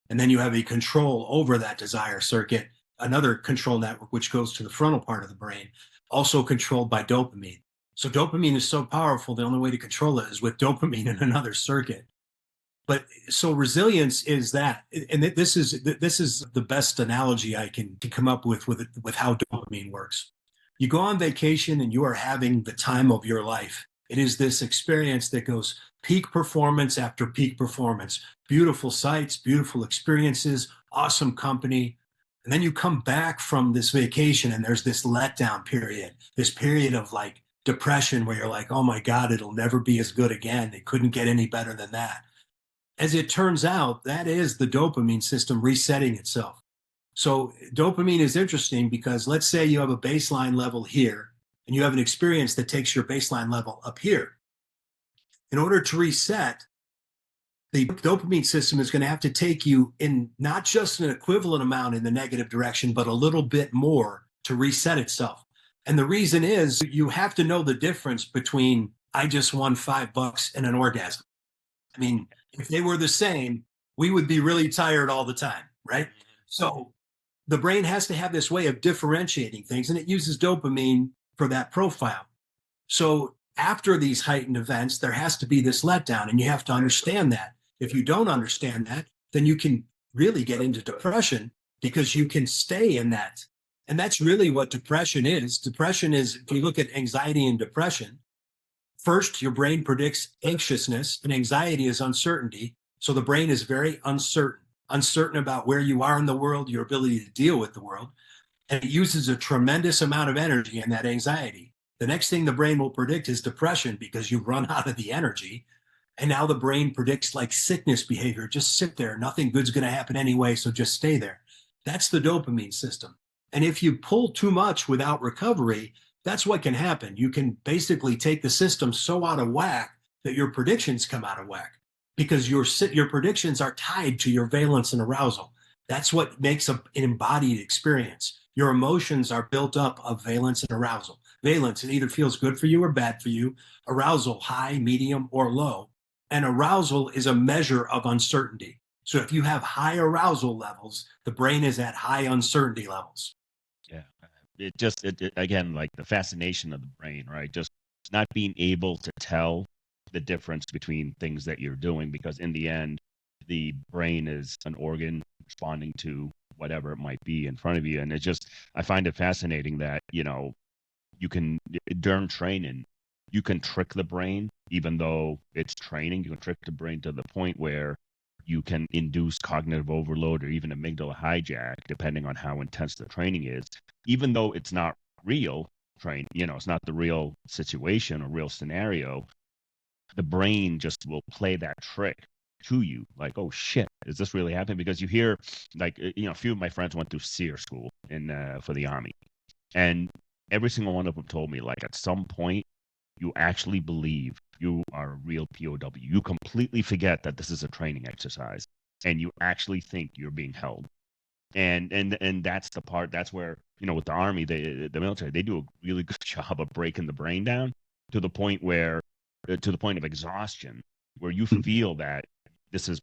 And then you have a control over that desire circuit, another control network, which goes to the frontal part of the brain, also controlled by dopamine. So dopamine is so powerful, the only way to control it is with dopamine in another circuit. But so resilience is that, and this is the best analogy I can come up with how dopamine works. You go on vacation and you are having the time of your life. It is this experience that goes peak performance after peak performance, beautiful sights, beautiful experiences, awesome company. And then you come back from this vacation and there's this letdown period, this period of like depression where you're like, oh my God, it'll never be as good again. It couldn't get any better than that. As it turns out, that is the dopamine system resetting itself. So dopamine is interesting because let's say you have a baseline level here and you have an experience that takes your baseline level up here. In order to reset, the dopamine system is going to have to take you in not just an equivalent amount in the negative direction, but a little bit more to reset itself. And the reason is you have to know the difference between I just won $5 and an orgasm. I mean, if they were the same, we would be really tired all the time, right? So the brain has to have this way of differentiating things, and it uses dopamine for that profile. So after these heightened events, there has to be this letdown, and you have to understand that. If you don't understand that, then you can really get into depression because you can stay in that. And that's really what depression is. Depression is, if you look at anxiety and depression, first, your brain predicts anxiousness, and anxiety is uncertainty. So the brain is very uncertain about where you are in the world, your ability to deal with the world. And it uses a tremendous amount of energy in that anxiety. The next thing the brain will predict is depression because you've run out of the energy. And now the brain predicts like sickness behavior. Just sit there. Nothing good's going to happen anyway, so just stay there. That's the dopamine system. And if you pull too much without recovery, that's what can happen. You can basically take the system so out of whack that your predictions come out of whack because your predictions are tied to your valence and arousal. That's what makes an embodied experience. Your emotions are built up of valence and arousal. Valence, it either feels good for you or bad for you. Arousal, high, medium, or low. And arousal is a measure of uncertainty. So if you have high arousal levels, the brain is at high uncertainty levels. Yeah. It again, like the fascination of the brain, right? Just not being able to tell the difference between things that you're doing, because in the end, the brain is an organ responding to whatever it might be in front of you. And I find it fascinating that, you can, during training, you can trick the brain, even though it's training, you can trick the brain to the point where you can induce cognitive overload or even amygdala hijack, depending on how intense the training is, even though it's not real it's not the real situation or real scenario. The brain just will play that trick to you, like, oh shit, is this really happening? Because you hear, like, a few of my friends went through SEER school for the Army, and every single one of them told me, like, at some point, you actually believe you are a real POW. You completely forget that this is a training exercise, and you actually think you're being held. And that's the part. That's where, with the Army, the military, they do a really good job of breaking the brain down to the point of exhaustion, where you feel that this is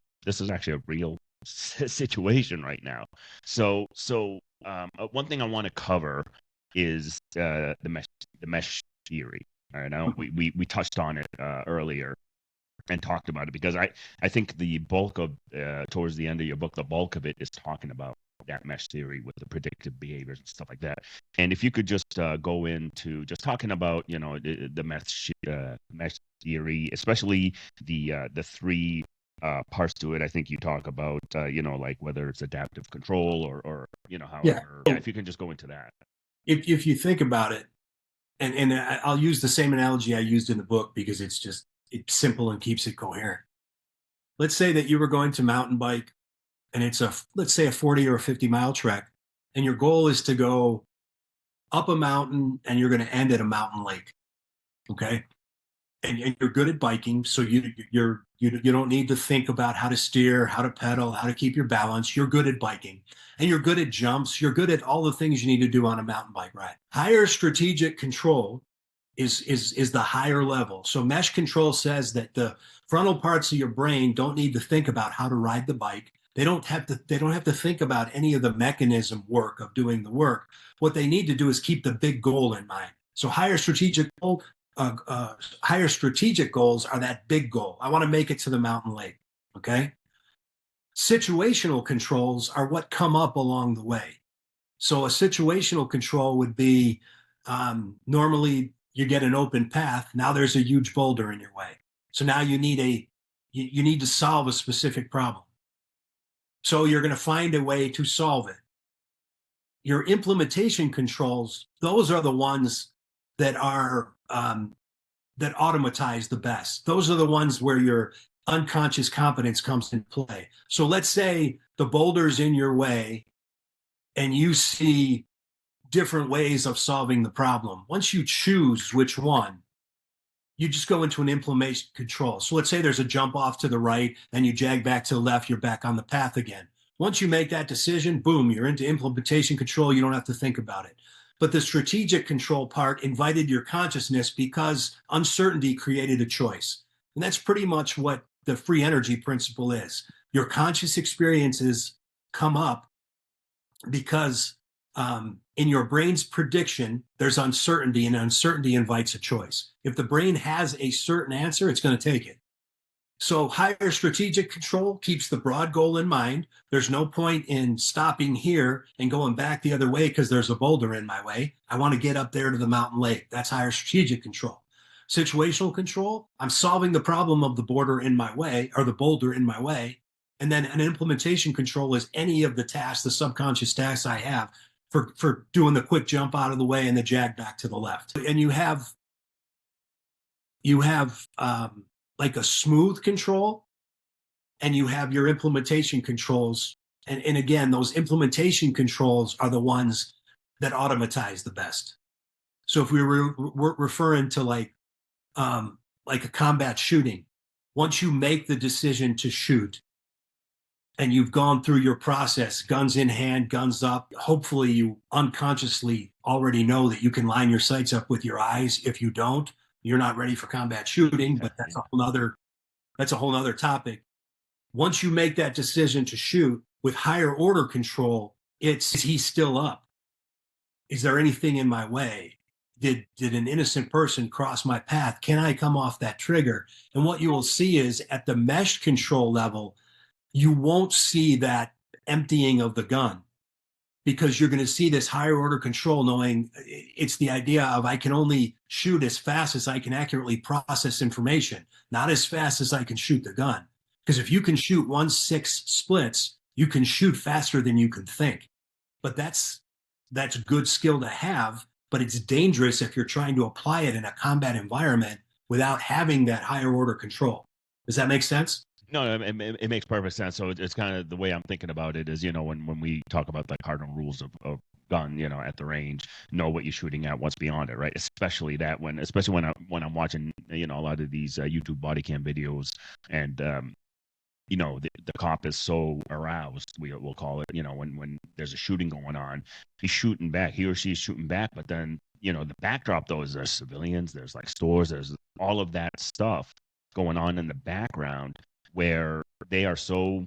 actually a real situation right now. So one thing I want to cover is the mesh theory. All right, now we touched on it earlier and talked about it, because I think the bulk of towards the end of your book, the bulk of it is talking about that mesh theory with the predictive behaviors and stuff like that. And if you could just go into just talking about the mesh theory, especially the three parts to it. I think you talk about like whether it's adaptive control or however. Yeah, if you can just go into that. If you think about it, and I'll use the same analogy I used in the book because it's simple and keeps it coherent. Let's say that you were going to mountain bike, and it's let's say a 40 or a 50-mile trek, and your goal is to go up a mountain and you're going to end at a mountain lake. Okay. And you're good at biking, so you don't need to think about how to steer, how to pedal, how to keep your balance. You're good at biking, and you're good at jumps. You're good at all the things you need to do on a mountain bike ride. Higher strategic control is the higher level. So mesh control says that the frontal parts of your brain don't need to think about how to ride the bike. They don't have to think about any of the mechanism work of doing the work. What they need to do is keep the big goal in mind. So higher strategic goals are that big goal. I want to make it to the mountain lake. Okay. Situational controls are what come up along the way. So a situational control would be normally you get an open path. Now there's a huge boulder in your way. So now you need to solve a specific problem. So you're going to find a way to solve it. Your implementation controls, those are the ones that are that automatize the best. Those are the ones where your unconscious competence comes into play. So let's say the boulder's in your way and you see different ways of solving the problem. Once you choose which one, you just go into an implementation control. So let's say there's a jump off to the right, then you jag back to the left, you're back on the path again. Once you make that decision, boom, you're into implementation control. You don't have to think about it. But the strategic control part invited your consciousness because uncertainty created a choice. And that's pretty much what the free energy principle is. Your conscious experiences come up because in your brain's prediction, there's uncertainty, and uncertainty invites a choice. If the brain has a certain answer, it's going to take it. So higher strategic control keeps the broad goal in mind. There's no point in stopping here and going back the other way because there's a boulder in my way. I want to get up there to the mountain lake. That's higher strategic control. Situational control, I'm solving the problem of the boulder in my way, or the boulder in my way. And then an implementation control is any of the tasks, the subconscious tasks I have for doing the quick jump out of the way and the jag back to the left. And you have like a smooth control, and you have your implementation controls. And again, those implementation controls are the ones that automatize the best. So if we were referring to like a combat shooting, once you make the decision to shoot and you've gone through your process, guns in hand, guns up, hopefully you unconsciously already know that you can line your sights up with your eyes. If you don't, you're not ready for combat shooting, but that's a whole nother topic. Once you make that decision to shoot with higher order control, it's, is he still up? Is there anything in my way? Did an innocent person cross my path? Can I come off that trigger? And what you will see is at the mesh control level, you won't see that emptying of the gun, because you're going to see this higher order control, knowing it's the idea of I can only shoot as fast as I can accurately process information, not as fast as I can shoot the gun. Because if you can shoot 1/6 splits, you can shoot faster than you can think. But that's a good skill to have, but it's dangerous if you're trying to apply it in a combat environment without having that higher order control. Does that make sense? No, it makes perfect sense. So it's kind of the way I'm thinking about it is, when we talk about like cardinal rules of gun, at the range, know what you're shooting at, what's beyond it, right? Especially when I'm watching, a lot of these YouTube body cam videos, and the cop is so aroused, we'll call it, when there's a shooting going on, he's shooting back, he or she is shooting back, but then the backdrop though is there's civilians, there's like stores, there's all of that stuff going on in the background, where they are so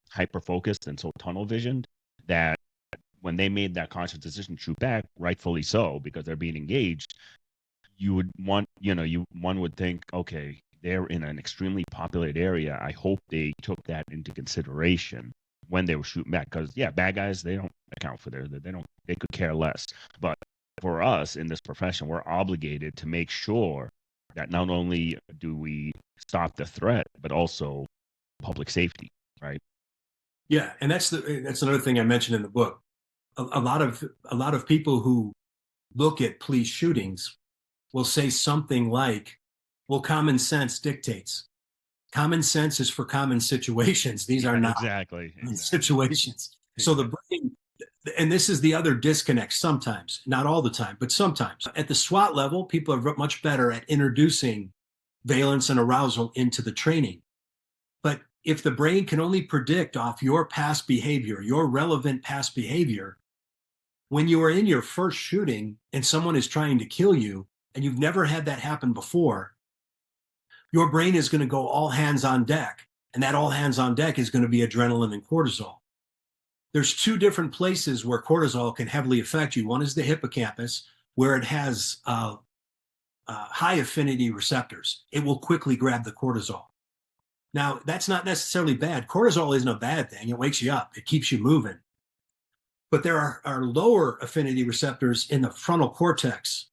hyper focused and so tunnel visioned that when they made that conscious decision to shoot back, rightfully so, because they're being engaged, one would think, okay, they're in an extremely populated area. I hope they took that into consideration when they were shooting back, because bad guys, they don't account for they could care less. But for us in this profession, we're obligated to make sure that not only do we stop the threat, but also public safety, right? Yeah, and that's another thing I mentioned in the book. A lot of people who look at police shootings will say something like, well, common sense dictates. Common sense is for common situations. These are not exactly situations. So the brain, and this is the other disconnect sometimes, not all the time, but sometimes. At the SWAT level, people are much better at introducing valence and arousal into the training. But if the brain can only predict off your past behavior, your relevant past behavior, when you are in your first shooting and someone is trying to kill you and you've never had that happen before, your brain is going to go all hands on deck. And that all hands on deck is going to be adrenaline and cortisol. There's two different places where cortisol can heavily affect you. One is the hippocampus, where it has high affinity receptors. It will quickly grab the cortisol. Now, that's not necessarily bad. Cortisol isn't a bad thing. It wakes you up. It keeps you moving. But there are lower affinity receptors in the frontal cortex.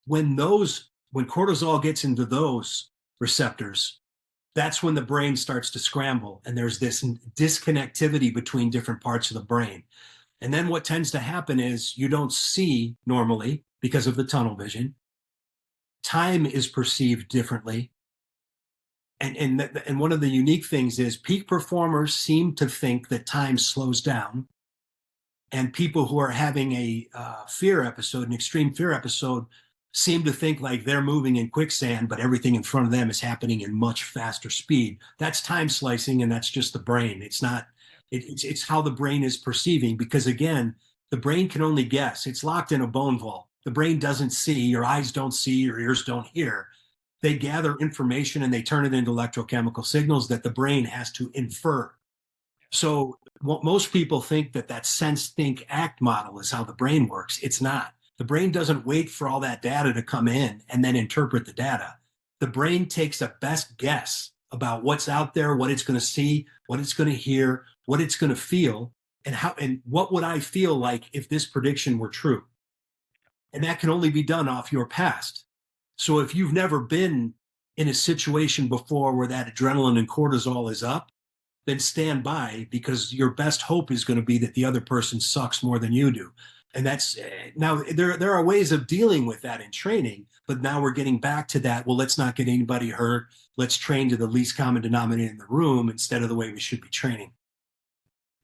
When cortisol gets into those receptors, that's when the brain starts to scramble, and there's this disconnectivity between different parts of the brain. And then what tends to happen is you don't see normally because of the tunnel vision. Time is perceived differently. And one of the unique things is peak performers seem to think that time slows down. And people who are having a fear episode, an extreme fear episode, seem to think like they're moving in quicksand, but everything in front of them is happening in much faster speed. That's time slicing, and that's just the brain. It's not. It's how the brain is perceiving. Because again, the brain can only guess. It's locked in a bone vault. The brain doesn't see. Your eyes don't see. Your ears don't hear. They gather information and they turn it into electrochemical signals that the brain has to infer. So most people think that that sense, think, act model is how the brain works. It's not. The brain doesn't wait for all that data to come in and then interpret the data. The brain takes a best guess about what's out there, what it's going to see, what it's going to hear, what it's going to feel, and what would I feel like if this prediction were true? And that can only be done off your past. So if you've never been in a situation before where that adrenaline and cortisol is up, then stand by, because your best hope is going to be that the other person sucks more than you do. And that's now there are ways of dealing with that in training, but now we're getting back to that. Well, let's not get anybody hurt. Let's train to the least common denominator in the room instead of the way we should be training.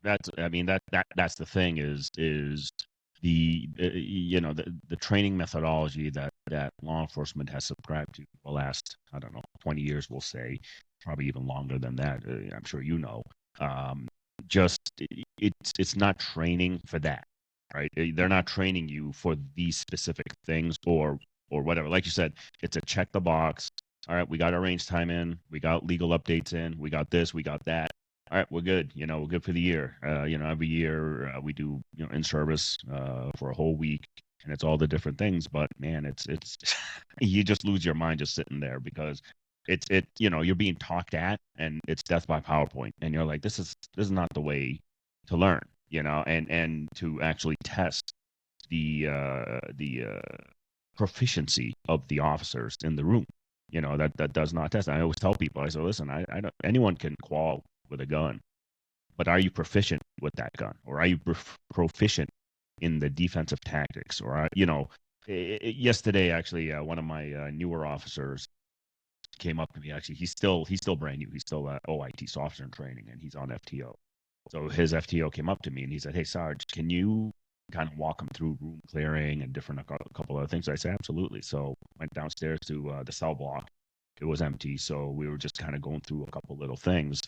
That's the thing is the the training methodology that law enforcement has subscribed to the last, I don't know, 20 years, we'll say, probably even longer than that. I'm sure you know. It's not training for that, right? They're not training you for these specific things or whatever. Like you said, it's a check the box. All right, we got our range time in, we got legal updates in, we got this, we got that. All right, we're good. We're good for the year. Every year we do in service for a whole week, and it's all the different things. But man, it's you just lose your mind just sitting there, because you're being talked at, and it's death by PowerPoint, and you're like, this is not the way to learn, and to actually test the proficiency of the officers in the room. That does not test. I always tell people, I say, listen, I don't, anyone can qual with a gun, but are you proficient with that gun, or are you proficient in the defensive tactics? Or yesterday, actually, one of my newer officers came up to me. Actually, he's still brand new. He's still OIT, officer in training, and he's on FTO. So his FTO came up to me and he said, "Hey, Sarge, can you kind of walk him through room clearing and a couple other things?" I said, "Absolutely." So went downstairs to the cell block. It was empty, so we were just kind of going through a couple little things.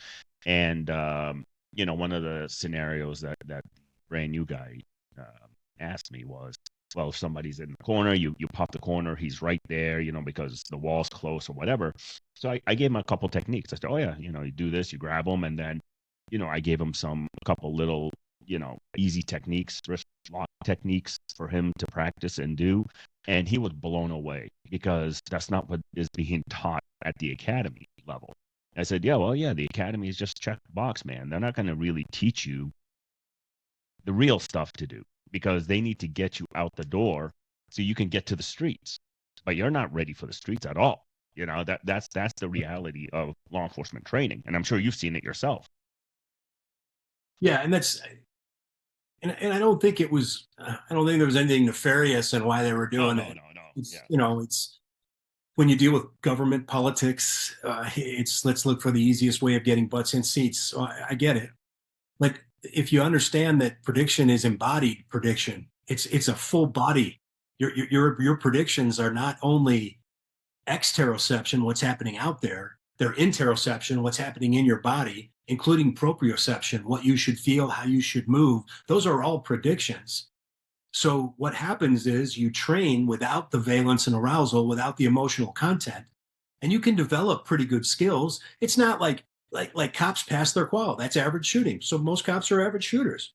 And one of the scenarios that brand new guy asked me was, well, if somebody's in the corner, you pop the corner, he's right there, because the wall's close or whatever. So I gave him a couple techniques. I said, oh yeah, you do this, you grab him, and then, I gave him a couple little, easy techniques, wrist lock techniques for him to practice and do. And he was blown away, because that's not what is being taught at the academy level. I said, the academy is just check the box, man. They're not going to really teach you the real stuff to do, because they need to get you out the door so you can get to the streets. But you're not ready for the streets at all. That's the reality of law enforcement training. And I'm sure you've seen it yourself. Yeah, and I don't think I don't think there was anything nefarious in why they were doing it. No. It's when you deal with government politics, it's let's look for the easiest way of getting butts in seats. So I get it. Like, if you understand that prediction is embodied prediction, it's a full body. Your predictions are not only exteroception, what's happening out there, they're interoception, what's happening in your body, including proprioception, what you should feel, how you should move. Those are all predictions. So what happens is you train without the valence and arousal, without the emotional content, and you can develop pretty good skills. It's not like cops pass their qual. That's average shooting. So most cops are average shooters.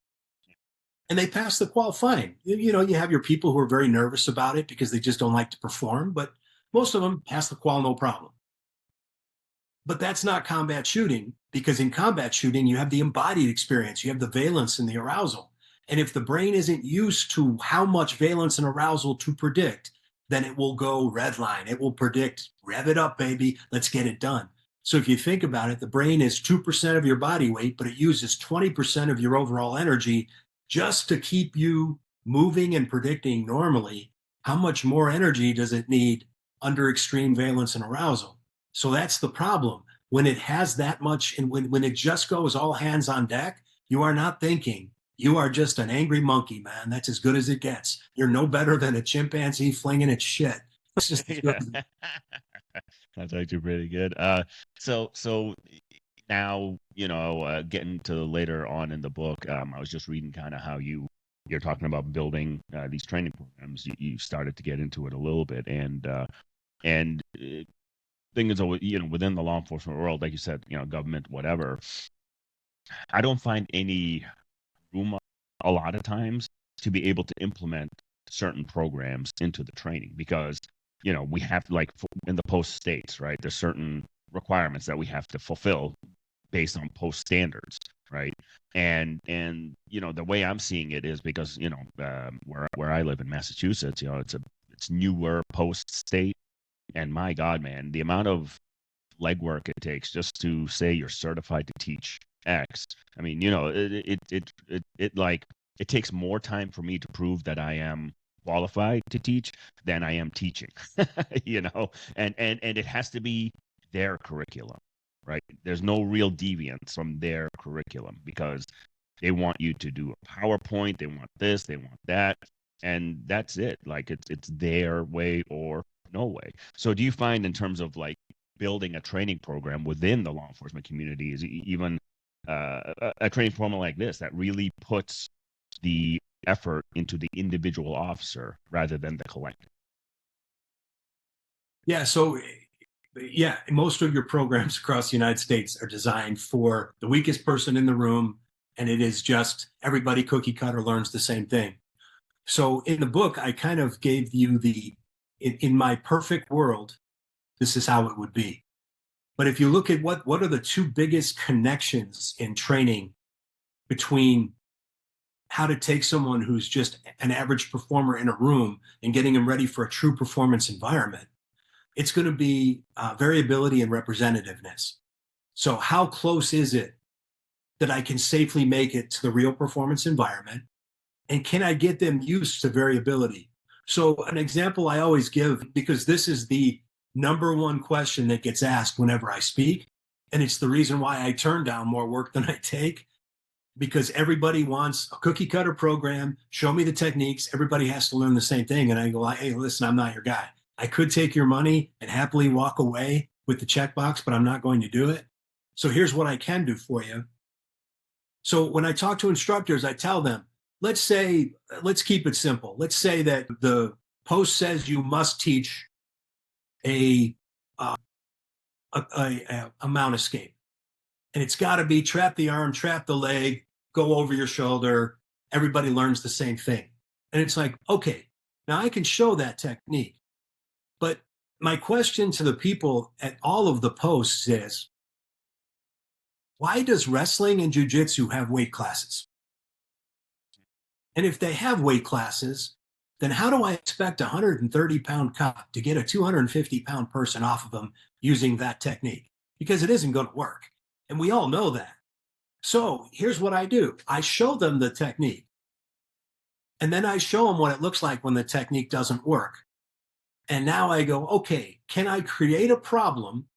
And they pass the qual fine. You have your people who are very nervous about it because they just don't like to perform, but most of them pass the qual no problem. But that's not combat shooting, because in combat shooting, you have the embodied experience. You have the valence and the arousal. And if the brain isn't used to how much valence and arousal to predict, then it will go red line. It will predict, rev it up, baby. Let's get it done. So if you think about it, the brain is 2% of your body weight, but it uses 20% of your overall energy just to keep you moving and predicting normally. How much more energy does it need under extreme valence and arousal? So that's the problem. When it has that much, and when it just goes all hands on deck, you are not thinking. You are just an angry monkey, man. That's as good as it gets. You're no better than a chimpanzee flinging its shit. It's just as good as it That's actually pretty good. So now, getting to later on in the book, I was just reading kind of how you're talking about building these training programs. You started to get into it a little bit, and thing is, always, within the law enforcement world, like you said, government, whatever. I don't find any room a lot of times to be able to implement certain programs into the training because we have like in the post states, right, there's certain requirements that we have to fulfill based on post standards, right? And the way I'm seeing it is because where I live in Massachusetts, it's newer post state, and my god, man, the amount of legwork it takes just to say you're certified to teach X. I mean, it takes more time for me to prove that I am qualified to teach than I am teaching. And it has to be their curriculum, right? There's no real deviance from their curriculum because they want you to do a PowerPoint, they want this, they want that, and that's it. Like it's their way or no way. So do you find in terms of like building a training program within the law enforcement community is even a training program like this that really puts the effort into the individual officer rather than the collective? Yeah. So, yeah, most of your programs across the United States are designed for the weakest person in the room, and it is just everybody cookie cutter learns the same thing. So, in the book, I kind of gave you in my perfect world, this is how it would be. But if you look at what are the two biggest connections in training between how to take someone who's just an average performer in a room and getting them ready for a true performance environment, it's going to be variability and representativeness. So how close is it that I can safely make it to the real performance environment? And can I get them used to variability? So an example I always give, because this is the number one question that gets asked whenever I speak, and it's the reason why I turn down more work than I take, because everybody wants a cookie cutter program. Show me the techniques. Everybody has to learn the same thing. And I go, hey, listen, I'm not your guy. I could take your money and happily walk away with the checkbox, but I'm not going to do it. So here's what I can do for you. So when I talk to instructors, I tell them, let's keep it simple. Let's say that the post says you must teach a mount escape. And it's got to be trap the arm, trap the leg, go over your shoulder. Everybody learns the same thing. And it's like, okay, now I can show that technique. But my question to the people at all of the posts is, why does wrestling and jujitsu have weight classes? And if they have weight classes, then how do I expect a 130-pound cop to get a 250-pound person off of them using that technique? Because it isn't going to work. And we all know that. So here's what I do. I show them the technique. And then I show them what it looks like when the technique doesn't work. And now I go, okay, can I create a problem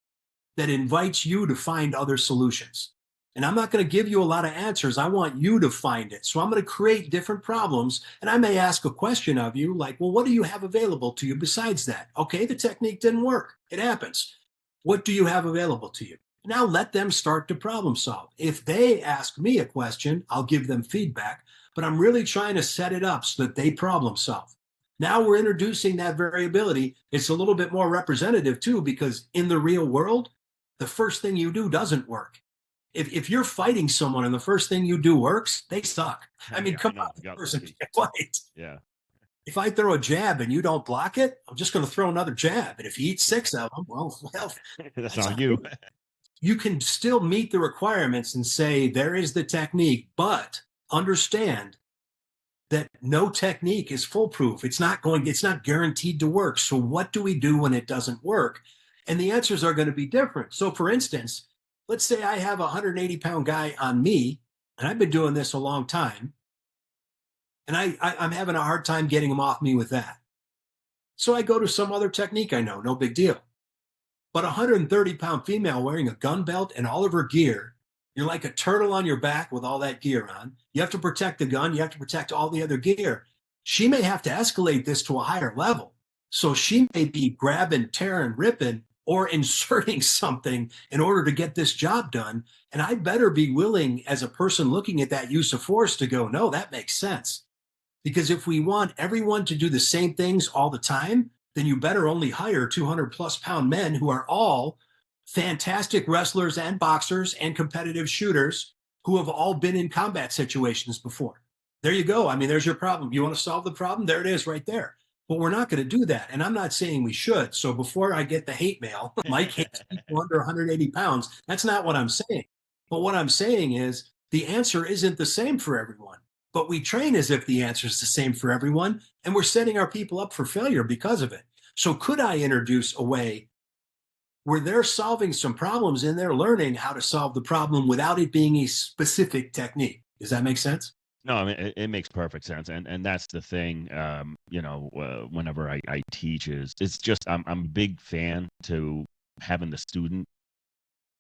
that invites you to find other solutions? And I'm not going to give you a lot of answers. I want you to find it. So I'm going to create different problems. And I may ask a question of you like, well, what do you have available to you besides that? Okay, the technique didn't work. It happens. What do you have available to you? Now let them start to problem solve. If they ask me a question, I'll give them feedback, but I'm really trying to set it up so that they problem solve. Now we're introducing that variability. It's a little bit more representative too, because in the real world, the first thing you do doesn't work. If you're fighting someone and the first thing you do works, they suck. I mean, come on, the person can't fight. Yeah. If I throw a jab and you don't block it, I'm just going to throw another jab. And if you eat 6 of them, well, that's on you. You can still meet the requirements and say, there is the technique, but understand that no technique is foolproof. It's not guaranteed to work. So what do we do when it doesn't work? And the answers are going to be different. So for instance, let's say I have a 180-pound guy on me, and I've been doing this a long time, and I'm having a hard time getting him off me with that. So I go to some other technique I know, no big deal. But a 130-pound female wearing a gun belt and all of her gear You're like a turtle on your back with all that gear on. You have to protect the gun. You have to protect all the other gear. She may have to escalate this to a higher level. So she may be grabbing, tearing, ripping, or inserting something in order to get this job done. And I better be willing, as a person looking at that use of force, to go, no, that makes sense. Because if we want everyone to do the same things all the time, then you better only hire 200+ pound men who are all fantastic wrestlers and boxers and competitive shooters who have all been in combat situations before. There you go. I mean, there's your problem. You want to solve the problem? There it is right there. But we're not going to do that. And I'm not saying we should. So before I get the hate mail, Mike hates people under 180 pounds. That's not what I'm saying. But what I'm saying is the answer isn't the same for everyone. But we train as if the answer is the same for everyone. And we're setting our people up for failure because of it. So could I introduce a way where they're solving some problems and they're learning how to solve the problem without it being a specific technique? Does that make sense? No, I mean it makes perfect sense, and that's the thing. Whenever I teach, it's just I'm a big fan to having the student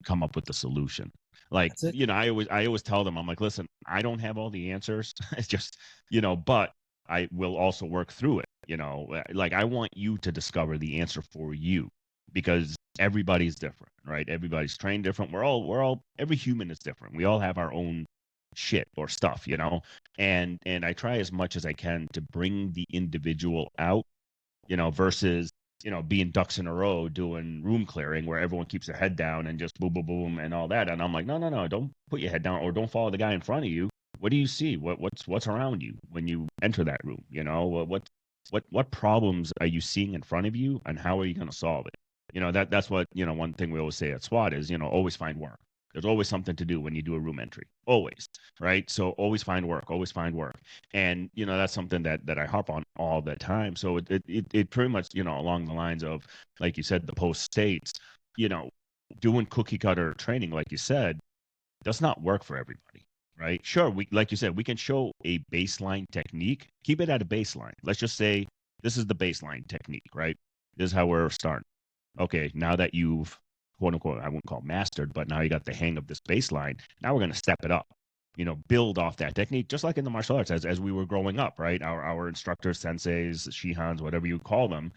come up with the solution. Like, That's it. I always tell them, I'm like, listen, I don't have all the answers. It's just, but I will also work through it. Like I want you to discover the answer for you, because everybody's different, right? Everybody's trained different. Every human is different. We all have our own shit or stuff, and I try as much as I can to bring the individual out, versus being ducks in a row doing room clearing where everyone keeps their head down and just boom boom boom and all that. And I'm like, no, don't put your head down, or don't follow the guy in front of you. What do you see? What's around you when you enter that room? What problems are you seeing in front of you, and how are you going to solve it? That's what, one thing we always say at SWAT is, always find work. There's always something to do when you do a room entry, always, right? So always find work, and that's something that I harp on all the time. So it pretty much, along the lines of, like you said, the post states, doing cookie cutter training, like you said, does not work for everybody, right? Sure, like you said, we can show a baseline technique, keep it at a baseline. Let's just say this is the baseline technique, right? This is how we're starting. Okay, now that you've, quote unquote, I wouldn't call mastered, but now you got the hang of this baseline. Now we're going to step it up, build off that technique, just like in the martial arts as we were growing up, right? Our instructors, senseis, shihans, whatever you call them,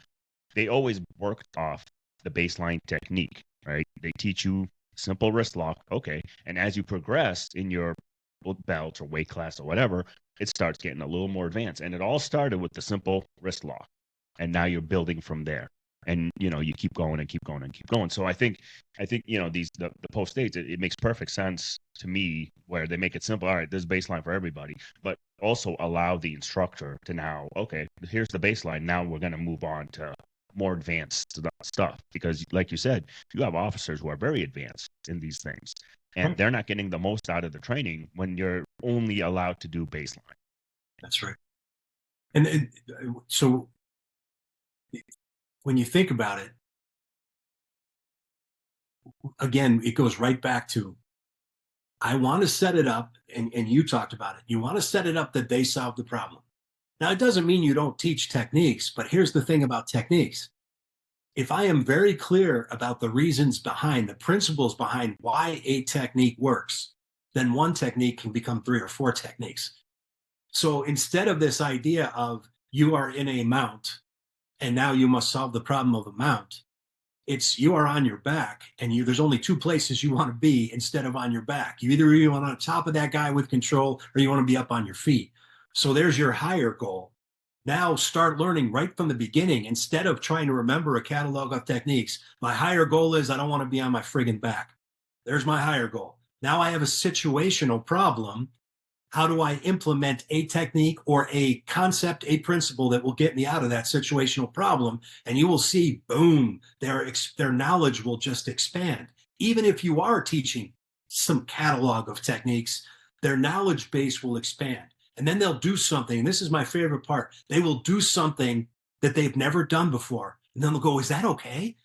they always worked off the baseline technique, right? They teach you simple wrist lock, okay, and as you progress in your belt or weight class or whatever, it starts getting a little more advanced. And it all started with the simple wrist lock, and now you're building from there. And you keep going and keep going and keep going. So I think the post states, it makes perfect sense to me, where they make it simple. All right, there's baseline for everybody, but also allow the instructor to now, okay, here's the baseline. Now we're going to move on to more advanced stuff, because like you said, you have officers who are very advanced in these things, and they're not getting the most out of the training when you're only allowed to do baseline. That's right. And so when you think about it, again, it goes right back to, I want to set it up, and you talked about it. You want to set it up that they solve the problem. Now, it doesn't mean you don't teach techniques, but here's the thing about techniques. If I am very clear about the reasons behind, the principles behind why a technique works, then one technique can become 3 or 4 techniques. So instead of this idea of you are in a mount and now you must solve the problem of the mount, it's you are on your back, and there's only 2 places you want to be instead of on your back. You want on top of that guy with control, or you want to be up on your feet. So there's your higher goal. Now start learning right from the beginning, instead of trying to remember a catalog of techniques. My higher goal is I don't want to be on my friggin' back. There's my higher goal. Now I have a situational problem. How do I implement a technique or a concept, a principle that will get me out of that situational problem? And you will see, boom, their knowledge will just expand. Even if you are teaching some catalog of techniques, their knowledge base will expand. And then they'll do something. And this is my favorite part. They will do something that they've never done before. And then they'll go, is that okay?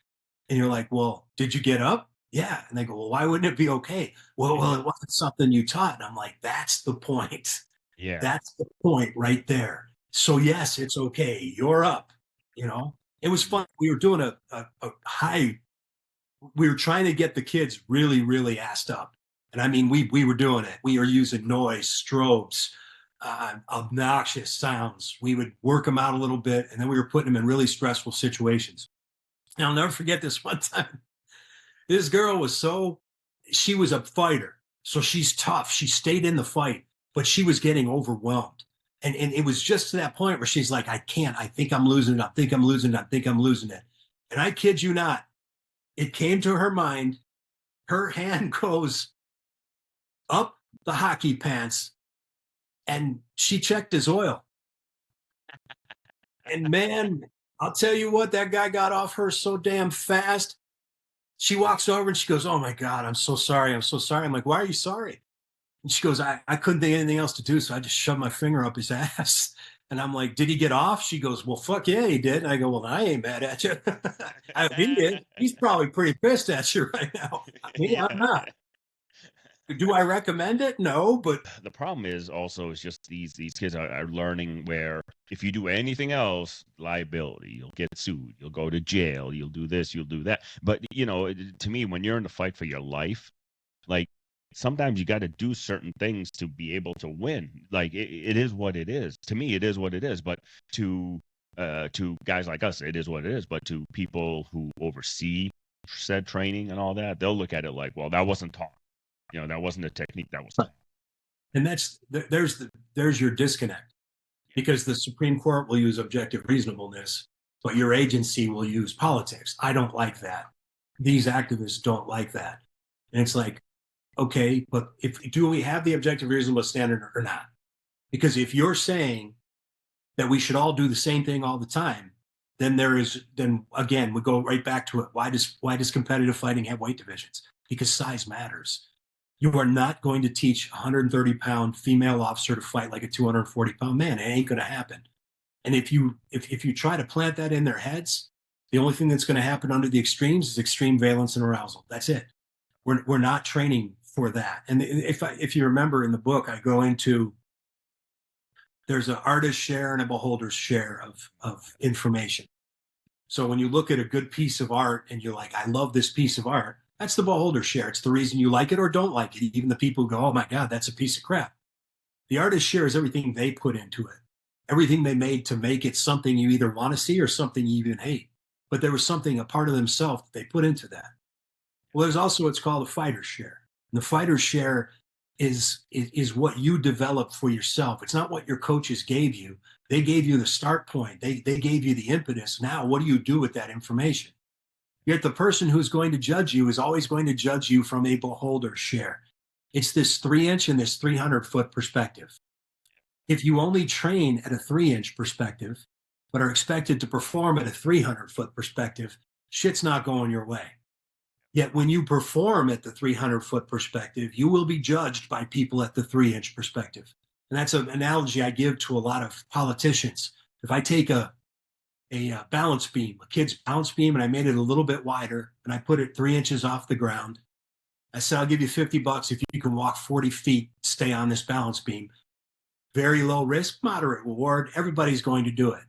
And you're like, well, did you get up? Yeah. And they go, well, why wouldn't it be okay? Well, it wasn't something you taught. And I'm like, that's the point. Yeah. That's the point right there. So yes, it's okay. You're up. It was fun. We were doing we were trying to get the kids really, really assed up. And I mean, we were doing it. We were using noise, strobes, obnoxious sounds. We would work them out a little bit, and then we were putting them in really stressful situations. And I'll never forget this one time. This girl she was a fighter. So she's tough. She stayed in the fight, but she was getting overwhelmed. And it was just to that point where she's like, I can't. I think I'm losing it. I think I'm losing it. I think I'm losing it. And I kid you not, it came to her mind. Her hand goes up the hockey pants and she checked his oil. And man, I'll tell you what, that guy got off her so damn fast. She walks over and she goes, oh my God, I'm so sorry. I'm so sorry. I'm like, why are you sorry? And she goes, I couldn't think of anything else to do. So I just shoved my finger up his ass. And I'm like, did he get off? She goes, well, fuck yeah, he did. And I go, well, I ain't mad at you. He did. He's probably pretty pissed at you right now. I'm not. Do I recommend it? No, but The problem is just these kids are learning where if you do anything else, liability, you'll get sued, you'll go to jail, you'll do this, you'll do that. But to me, when you're in the fight for your life, like sometimes you got to do certain things to be able to win. Like it is what it is. To me, it is what it is. But to guys like us, it is what it is. But to people who oversee said training and all that, they'll look at it like, well, that wasn't taught. That wasn't a technique that was taught. And there's your disconnect, because the Supreme Court will use objective reasonableness, but your agency will use politics. I don't like that. These activists don't like that. And it's like, okay, but do we have the objective reasonableness standard or not? Because if you're saying that we should all do the same thing all the time, then again, we go right back to it. Why does competitive fighting have weight divisions? Because size matters. You are not going to teach a 130-pound female officer to fight like a 240-pound man. It ain't going to happen. And if you try to plant that in their heads, the only thing that's going to happen under the extremes is extreme valence and arousal. That's it. We're not training for that. And if you remember in the book, I go into, there's an artist's share and a beholder's share of information. So when you look at a good piece of art and you're like, I love this piece of art, that's the beholder share. It's the reason you like it or don't like it. Even the people who go, oh my God, that's a piece of crap. The artist share is everything they put into it, everything they made to make it something you either want to see or something you even hate. But there was something, a part of themselves that they put into that. Well, there's also what's called a fighter's share. And the fighter's share is what you develop for yourself. It's not what your coaches gave you. They gave you the start point. They gave you the impetus. Now, what do you do with that information? Yet the person who's going to judge you is always going to judge you from a beholder share. It's this 3-inch and this 300-foot perspective. If you only train at a 3-inch perspective, but are expected to perform at a 300-foot perspective, shit's not going your way. Yet when you perform at the 300-foot perspective, you will be judged by people at the 3-inch perspective. And that's an analogy I give to a lot of politicians. If I take a balance beam, a kid's balance beam, and I made it a little bit wider, and I put it 3 inches off the ground. I said, I'll give you $50 if you can walk 40 feet, stay on this balance beam. Very low risk, moderate reward. Everybody's going to do it.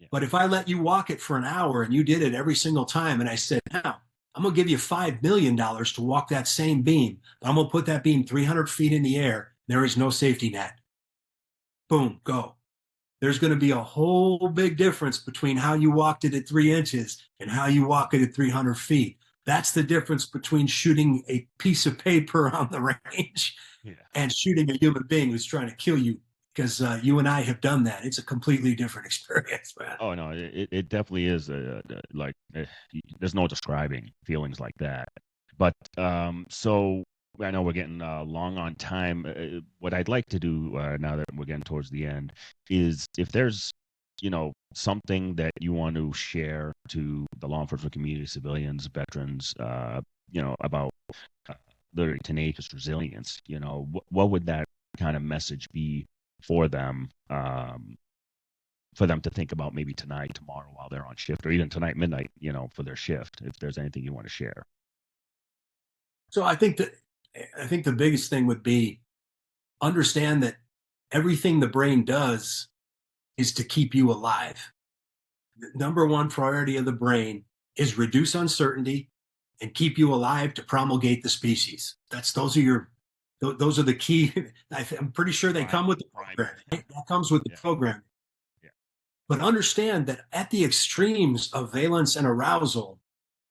Yeah. But if I let you walk it for an hour and you did it every single time, and I said, now, I'm going to give you $5 million to walk that same beam, but I'm going to put that beam 300 feet in the air. There is no safety net. Boom, go. There's going to be a whole big difference between how you walked it at 3 inches and how you walk it at 300 feet. That's the difference between shooting a piece of paper on the range and shooting a human being who's trying to kill you, because you and I have done that. It's a completely different experience, man. Oh, no, it definitely is. There's no describing feelings like that. But so I know we're getting long on time. What I'd like to do now that we're getting towards the end is, if there's something that you want to share to the law enforcement community, civilians, veterans, about the Tenacious Resilience, what would that kind of message be for them to think about, maybe tonight, tomorrow while they're on shift, or even tonight midnight, for their shift, if there's anything you want to share? So I think the biggest thing would be, understand that everything the brain does is to keep you alive. The number one priority of the brain is reduce uncertainty and keep you alive to promulgate the species. Those are your Those are the key. I'm pretty sure they come with the program. Right? That comes with the program. Yeah. But understand that at the extremes of valence and arousal,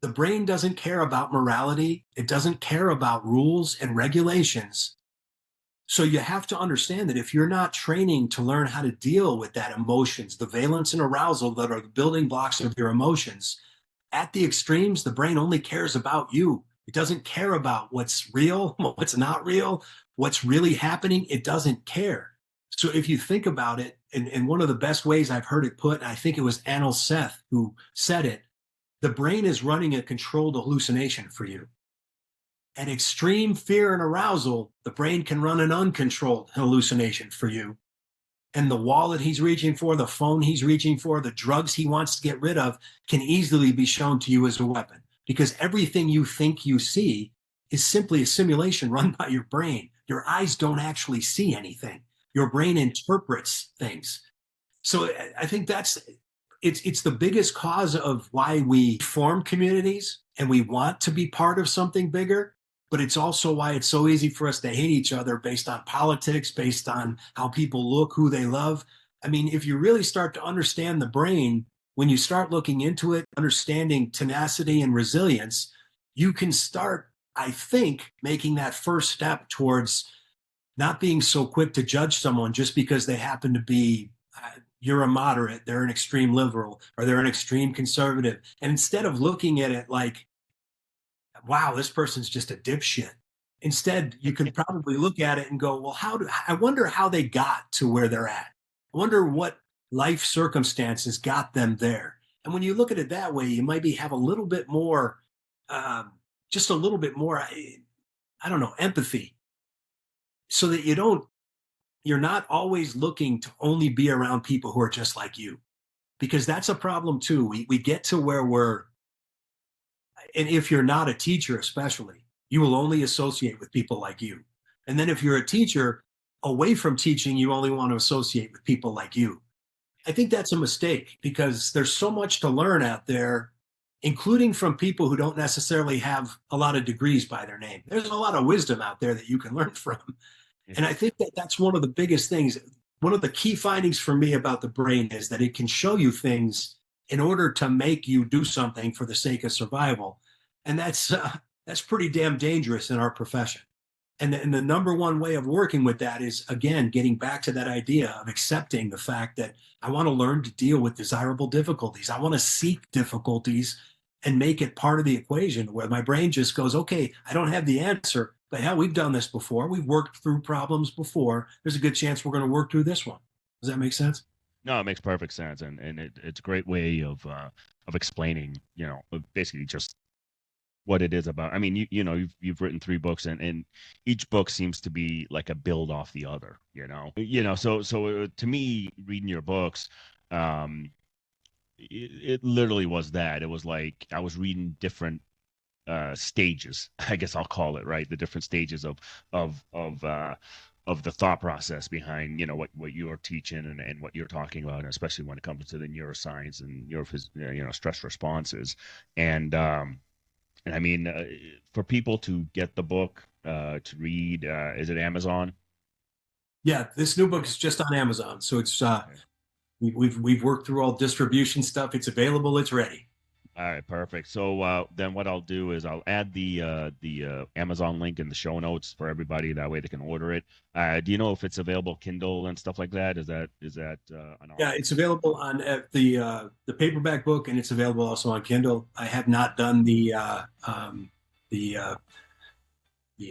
the brain doesn't care about morality. It doesn't care about rules and regulations. So you have to understand that if you're not training to learn how to deal with that emotions, the valence and arousal that are the building blocks of your emotions, at the extremes, the brain only cares about you. It doesn't care about what's real, what's not real, what's really happening. It doesn't care. So if you think about it, and one of the best ways I've heard it put, and I think it was Anil Seth who said it, the brain is running a controlled hallucination for you. At extreme fear and arousal, the brain can run an uncontrolled hallucination for you. And the wallet he's reaching for, the phone he's reaching for, the drugs he wants to get rid of can easily be shown to you as a weapon, because everything you think you see is simply a simulation run by your brain. Your eyes don't actually see anything. Your brain interprets things. So I think it's the biggest cause of why we form communities and we want to be part of something bigger. But it's also why it's so easy for us to hate each other based on politics, based on how people look, who they love. I mean, if you really start to understand the brain, when you start looking into it, understanding tenacity and resilience, you can start, I think, making that first step towards not being so quick to judge someone just because they happen to be, you're a moderate, they're an extreme liberal, or they're an extreme conservative. And instead of looking at it like, wow, this person's just a dipshit. Instead, you can probably look at it and go, well, I wonder how they got to where they're at. I wonder what life circumstances got them there. And when you look at it that way, you maybe have a little bit more, just a little bit more, I don't know, empathy, so that you're not always looking to only be around people who are just like you, because that's a problem too. We get to where and if you're not a teacher, especially, you will only associate with people like you. And then if you're a teacher, away from teaching, you only want to associate with people like you. I think that's a mistake, because there's so much to learn out there, including from people who don't necessarily have a lot of degrees by their name. There's a lot of wisdom out there that you can learn from. And I think that that's one of the biggest things. One of the key findings for me about the brain is that it can show you things in order to make you do something for the sake of survival. And that's pretty damn dangerous in our profession. And the number one way of working with that is, again, getting back to that idea of accepting the fact that I want to learn to deal with desirable difficulties. I want to seek difficulties and make it part of the equation, where my brain just goes, okay, I don't have the answer, but hell, we've done this before. We've worked through problems before. There's a good chance we're going to work through this one. Does that make sense? No, it makes perfect sense, and it's a great way of explaining, basically just what it is about. I mean, you've written 3 books, and each book seems to be like a build off the other. So to me, reading your books, it literally was that. It was like I was reading different stages, I guess I'll call it, right? The different stages of the thought process behind, what you're teaching and what you're talking about, especially when it comes to the neuroscience and stress responses. And I mean, for people to get the book to read, is it Amazon? Yeah, this new book is just on Amazon, so it's we've worked through all distribution stuff. It's available. It's ready. All right, perfect. So then what I'll do is I'll add the Amazon link in the show notes for everybody. That way they can order it. Do you know if it's available Kindle and stuff like that? Is that an option? Yeah, it's available on the paperback book, and it's available also on Kindle. I have not done the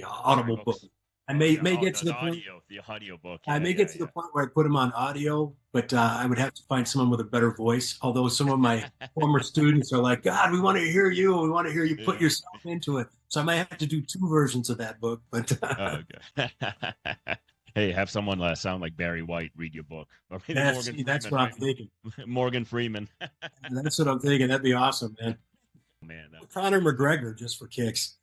Audible book. I may get to the point. The audio book. I may get to the point where I put them on audio, but I would have to find someone with a better voice. Although some of my former students are like, God, we want to hear you. We want to hear you put yourself into it. So I might have to do 2 versions of that book. But okay. Hey, have someone sound like Barry White read your book. Or maybe that's what I'm thinking. Morgan Freeman. That's what I'm thinking. That'd be awesome, man. Man, Conor McGregor, just for kicks.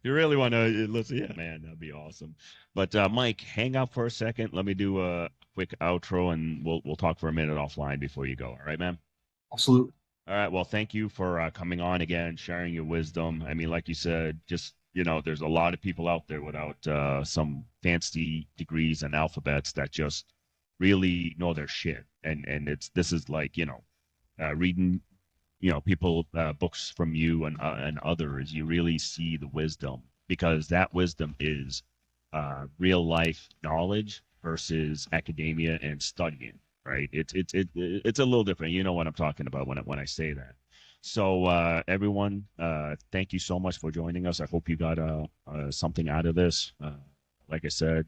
You really want to listen? Yeah, man, that'd be awesome. But Mike, hang out for a second. Let me do a quick outro, and we'll talk for a minute offline before you go. All right, man? Absolutely. All right. Well, thank you for coming on again, sharing your wisdom. I mean, like you said, just you know, there's a lot of people out there without some fancy degrees and alphabets that just really know their shit. And this is like, you know, reading, you know, people books from you and others, you really see the wisdom, because that wisdom is real life knowledge versus academia and studying, right? It's a little different. You know what I'm talking about when I say that. So everyone, thank you so much for joining us. I hope you got something out of this. Like I said,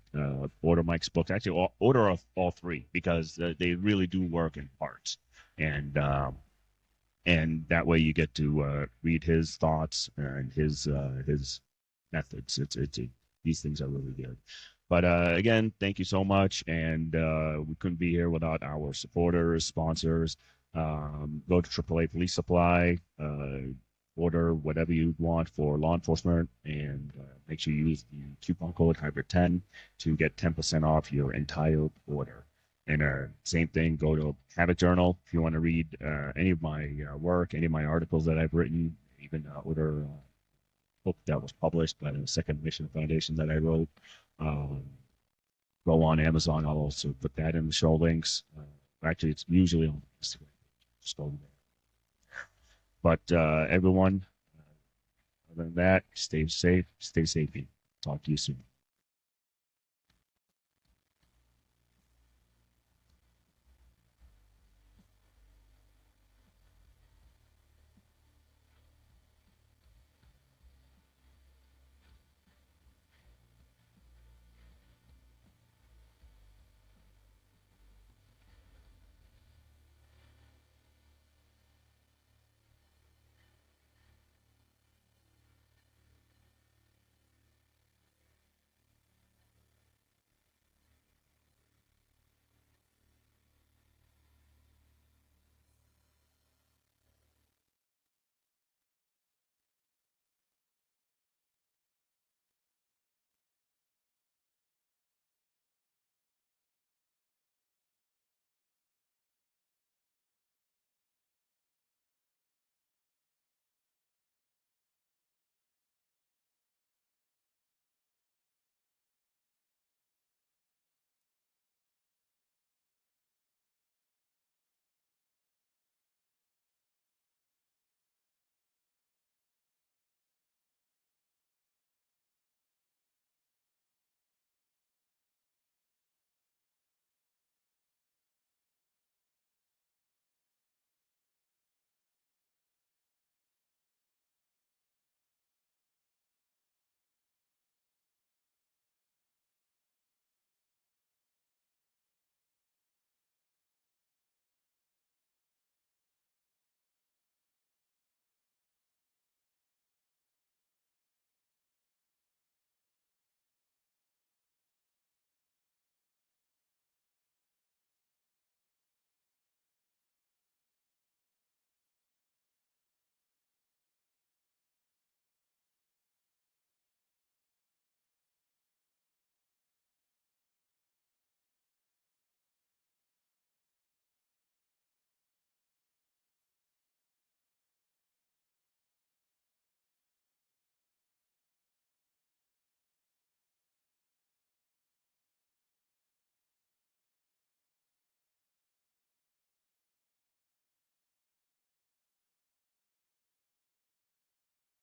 order Mike's books. Actually, order all three, because they really do work in parts, and that way you get to read his thoughts and his methods. These things are really good. But again, thank you so much, and we couldn't be here without our supporters, sponsors. Go to AAA Police Supply, order whatever you want for law enforcement, and make sure you use the coupon code Hybrid10 to get 10% off your entire order. And same thing, go to Habit Journal if you want to read any of my work, any of my articles that I've written, even order a book that was published by the Second Mission Foundation that I wrote. Go on Amazon. I'll also put that in the show links. Actually, it's usually on Instagram. Just go there. But everyone, other than that, stay safe, stay safe. Talk to you soon.